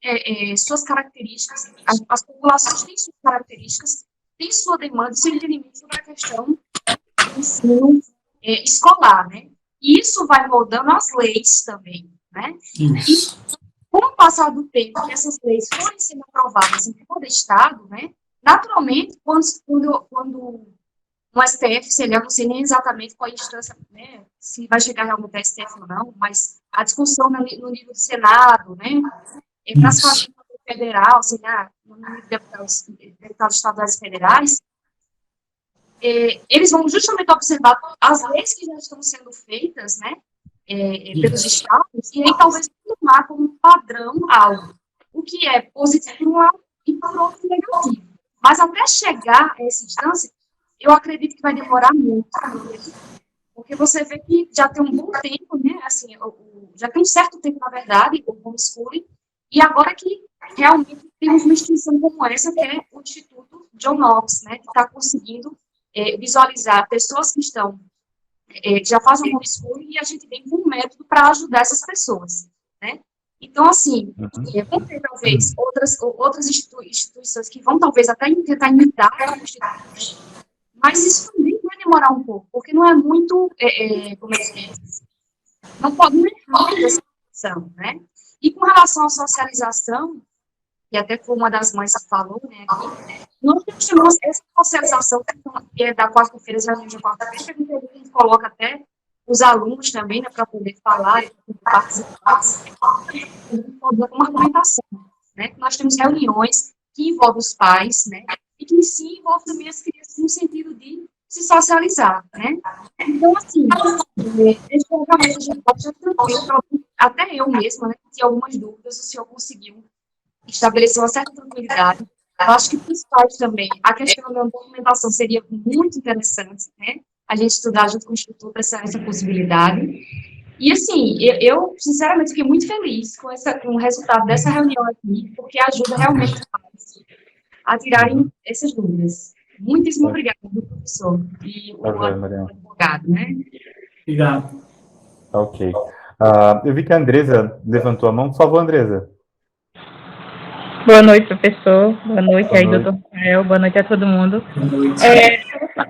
suas características, as populações têm suas características, têm sua demanda, seu entendimento sobre a questão do ensino escolar, né? E isso vai moldando as leis também, né? Isso. E, com o passar do tempo que essas leis forem sendo aprovadas em cada estado, né? Naturalmente, quando um STF, se ele, eu não sei nem exatamente qual a instância, né, se vai chegar realmente ao STF ou não, mas a discussão no nível do Senado, né, para as fazer federal, assim, no nível de deputados estaduais e federais, eles vão justamente observar as leis que já estão sendo feitas, né, pelos estados, e aí talvez tomar como padrão algo, o que é positivo por um lado e por outro negativo. Mas até chegar a essa instância, eu acredito que vai demorar muito, porque você vê que já tem um bom tempo, né, assim, já tem um certo tempo, na verdade, o homeschooling, e agora que realmente temos uma instituição como essa, que é o Instituto John Knox, né, que está conseguindo visualizar pessoas que estão, já fazem homeschooling, e a gente vem com um método para ajudar essas pessoas, né. Então, assim, vão ter, talvez, outras instituições que vão, talvez, até tentar imitar a Constituição, mas isso também vai demorar um pouco, porque não é muito, como é que é? Não pode nem falar dessa questão, né? E com relação à socialização, que até foi uma das mães que falou, né, aqui, nós temos essa socialização, que é da quarta-feira, exatamente da quarta-feira, que a gente coloca até os alunos também, né, para poder falar, para participar, uma argumentação, né? Nós temos reuniões que envolvem os pais, né, e que, sim, envolve também as crianças no sentido de se socializar, né? Então, assim, realmente a gente pode estar tranquilo, até eu mesma, né, tinha algumas dúvidas, o senhor conseguiu estabelecer uma certa tranquilidade. Eu acho que para os pais também, a questão da documentação seria muito interessante, né? A gente estudar junto com o Instituto essa possibilidade. E, assim, eu sinceramente, fiquei muito feliz com o resultado dessa reunião aqui, porque ajuda realmente os pais a tirarem essas dúvidas. Muitíssimo obrigada, professor. E o advogado, né? Obrigado. Ok. Eu vi que a Andresa levantou a mão. Por favor, Andresa. Boa noite, professor. Boa noite aí, doutor Rafael. Boa noite a todo mundo.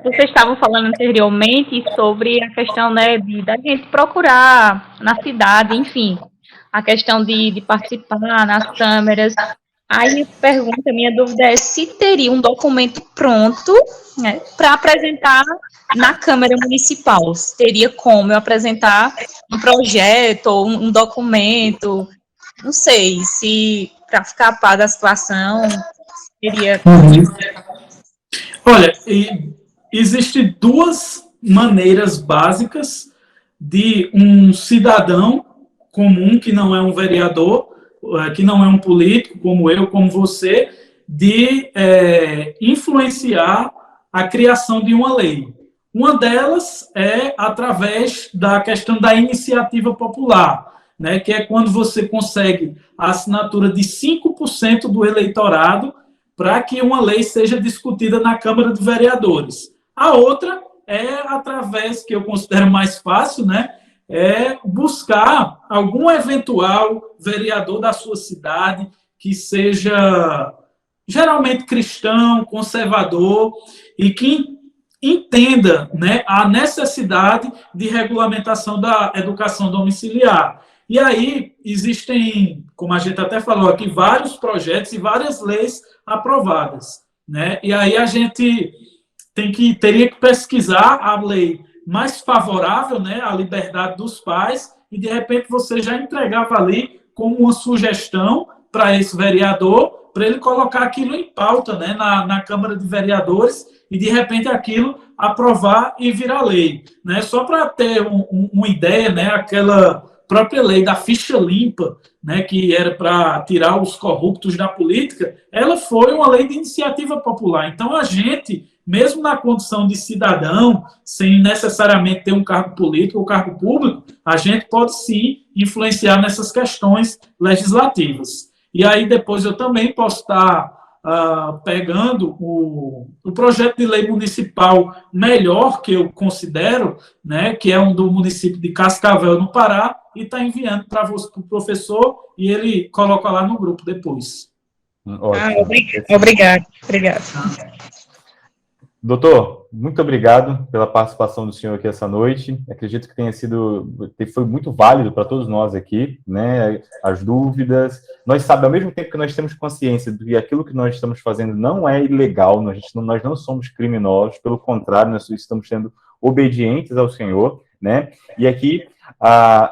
Vocês estavam falando anteriormente sobre a questão, né, da gente procurar na cidade, enfim, a questão de participar nas câmeras. Aí minha dúvida é se teria um documento pronto, né, para apresentar na Câmara Municipal. Se teria como eu apresentar um projeto ou um documento, não sei, se para ficar a par da situação, teria... Olha, existem duas maneiras básicas de um cidadão comum, que não é um vereador, que não é um político, como eu, como você, de influenciar a criação de uma lei. Uma delas é através da questão da iniciativa popular, né, que é quando você consegue a assinatura de 5% do eleitorado para que uma lei seja discutida na Câmara de Vereadores. A outra é através, que eu considero mais fácil, né, é buscar algum eventual vereador da sua cidade que seja geralmente cristão, conservador e que entenda, né, a necessidade de regulamentação da educação domiciliar. E aí existem, como a gente até falou aqui, vários projetos e várias leis aprovadas, né? E aí a gente teria que pesquisar a lei mais favorável, né, à liberdade dos pais, e de repente você já entregava ali como uma sugestão para esse vereador, para ele colocar aquilo em pauta, né, na Câmara de Vereadores, e de repente aquilo aprovar e virar lei, né? Só para ter uma ideia, né, aquela própria lei da ficha limpa, né, que era para tirar os corruptos da política, ela foi uma lei de iniciativa popular. Então a gente, mesmo na condição de cidadão, sem necessariamente ter um cargo político ou cargo público, a gente pode sim influenciar nessas questões legislativas. E aí depois eu também posso estar pegando o projeto de lei municipal melhor, que eu considero, né, que é um do município de Cascavel, no Pará, e está enviando para o professor, e ele coloca lá no grupo depois. Obrigado. Doutor, muito obrigado pela participação do senhor aqui essa noite. Acredito que foi muito válido para todos nós aqui, né? As dúvidas. Nós sabemos, ao mesmo tempo que nós temos consciência de que aquilo que nós estamos fazendo não é ilegal, nós não somos criminosos, pelo contrário, nós estamos sendo obedientes ao Senhor, né? E aqui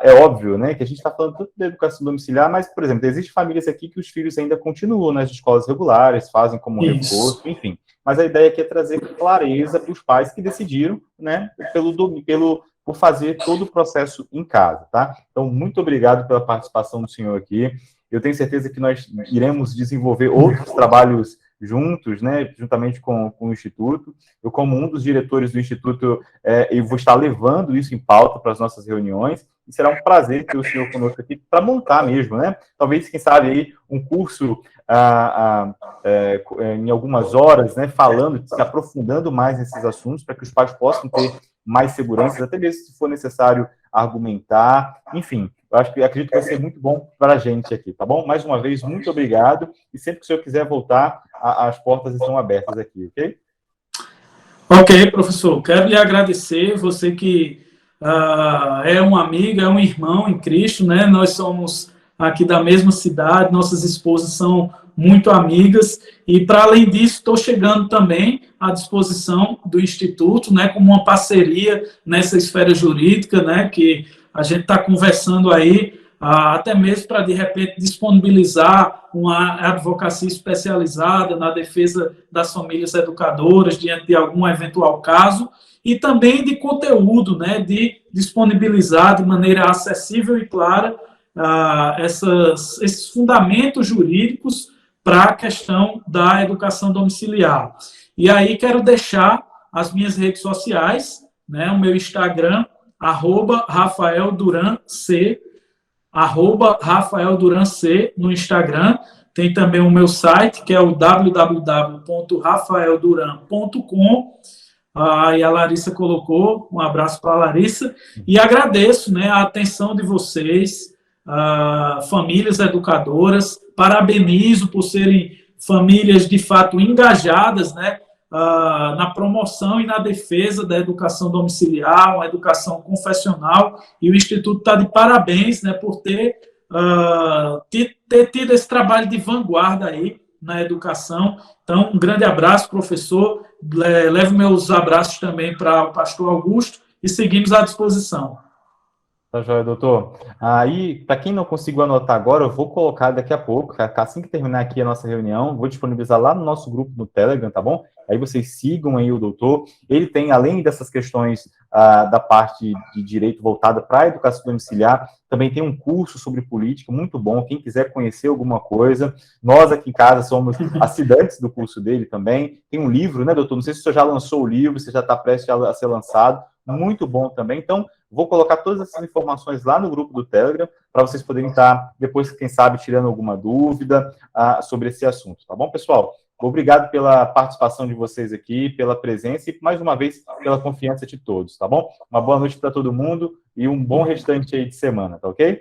é óbvio, né, que a gente está falando tanto da educação domiciliar, mas, por exemplo, existem famílias aqui que os filhos ainda continuam nas escolas regulares, fazem como reforço, enfim. Mas a ideia aqui é trazer clareza para os pais que decidiram, né, por fazer todo o processo em casa, tá? Então, muito obrigado pela participação do senhor aqui. Eu tenho certeza que nós iremos desenvolver outros trabalhos juntos, né, juntamente com o Instituto. Eu, como um dos diretores do Instituto, eu vou estar levando isso em pauta para as nossas reuniões, e será um prazer ter o senhor conosco aqui para montar mesmo, né? Talvez, quem sabe, aí, um curso em algumas horas, né, falando, se aprofundando mais nesses assuntos, para que os pais possam ter mais segurança, até mesmo se for necessário argumentar, enfim. Acredito que vai ser muito bom para a gente aqui, tá bom? Mais uma vez, muito obrigado, e sempre que o senhor quiser voltar, as portas estão abertas aqui, ok? Ok, professor, quero lhe agradecer, você que é um amigo, é um irmão em Cristo, né? Nós somos aqui da mesma cidade, nossas esposas são muito amigas, e para além disso, estou chegando também à disposição do Instituto, né, como uma parceria nessa esfera jurídica, né, que a gente está conversando aí, até mesmo para, de repente, disponibilizar uma advocacia especializada na defesa das famílias educadoras diante de algum eventual caso, e também de conteúdo, né, de disponibilizar de maneira acessível e clara esses fundamentos jurídicos para a questão da educação domiciliar. E aí quero deixar as minhas redes sociais, né, o meu Instagram, @RafaelDuranC, @RafaelDuranC no Instagram. Tem também o meu site, que é o www.rafaelduran.com. E a Larissa colocou, um abraço para a Larissa, e agradeço, né, a atenção de vocês, famílias educadoras, parabenizo por serem famílias de fato engajadas, né, na promoção e na defesa da educação domiciliar, uma educação confessional, e o Instituto está de parabéns, né, por ter ter tido esse trabalho de vanguarda aí na educação. Então, um grande abraço, professor. Levo meus abraços também para o pastor Augusto e seguimos à disposição. Tá joia, doutor. Aí, para quem não conseguiu anotar agora, eu vou colocar daqui a pouco, assim que terminar aqui a nossa reunião, vou disponibilizar lá no nosso grupo no Telegram, tá bom? Aí vocês sigam aí o doutor. Ele tem, além dessas questões da parte de direito voltada para a educação domiciliar, também tem um curso sobre política muito bom. Quem quiser conhecer alguma coisa, nós aqui em casa somos assinantes do curso dele também. Tem um livro, né, doutor? Não sei se o senhor já lançou o livro, se já está prestes a ser lançado. Muito bom também. Então, vou colocar todas essas informações lá no grupo do Telegram, para vocês poderem estar, depois, quem sabe, tirando alguma dúvida sobre esse assunto, tá bom, pessoal? Obrigado pela participação de vocês aqui, pela presença e, mais uma vez, pela confiança de todos, tá bom? Uma boa noite para todo mundo e um bom restante aí de semana, tá ok?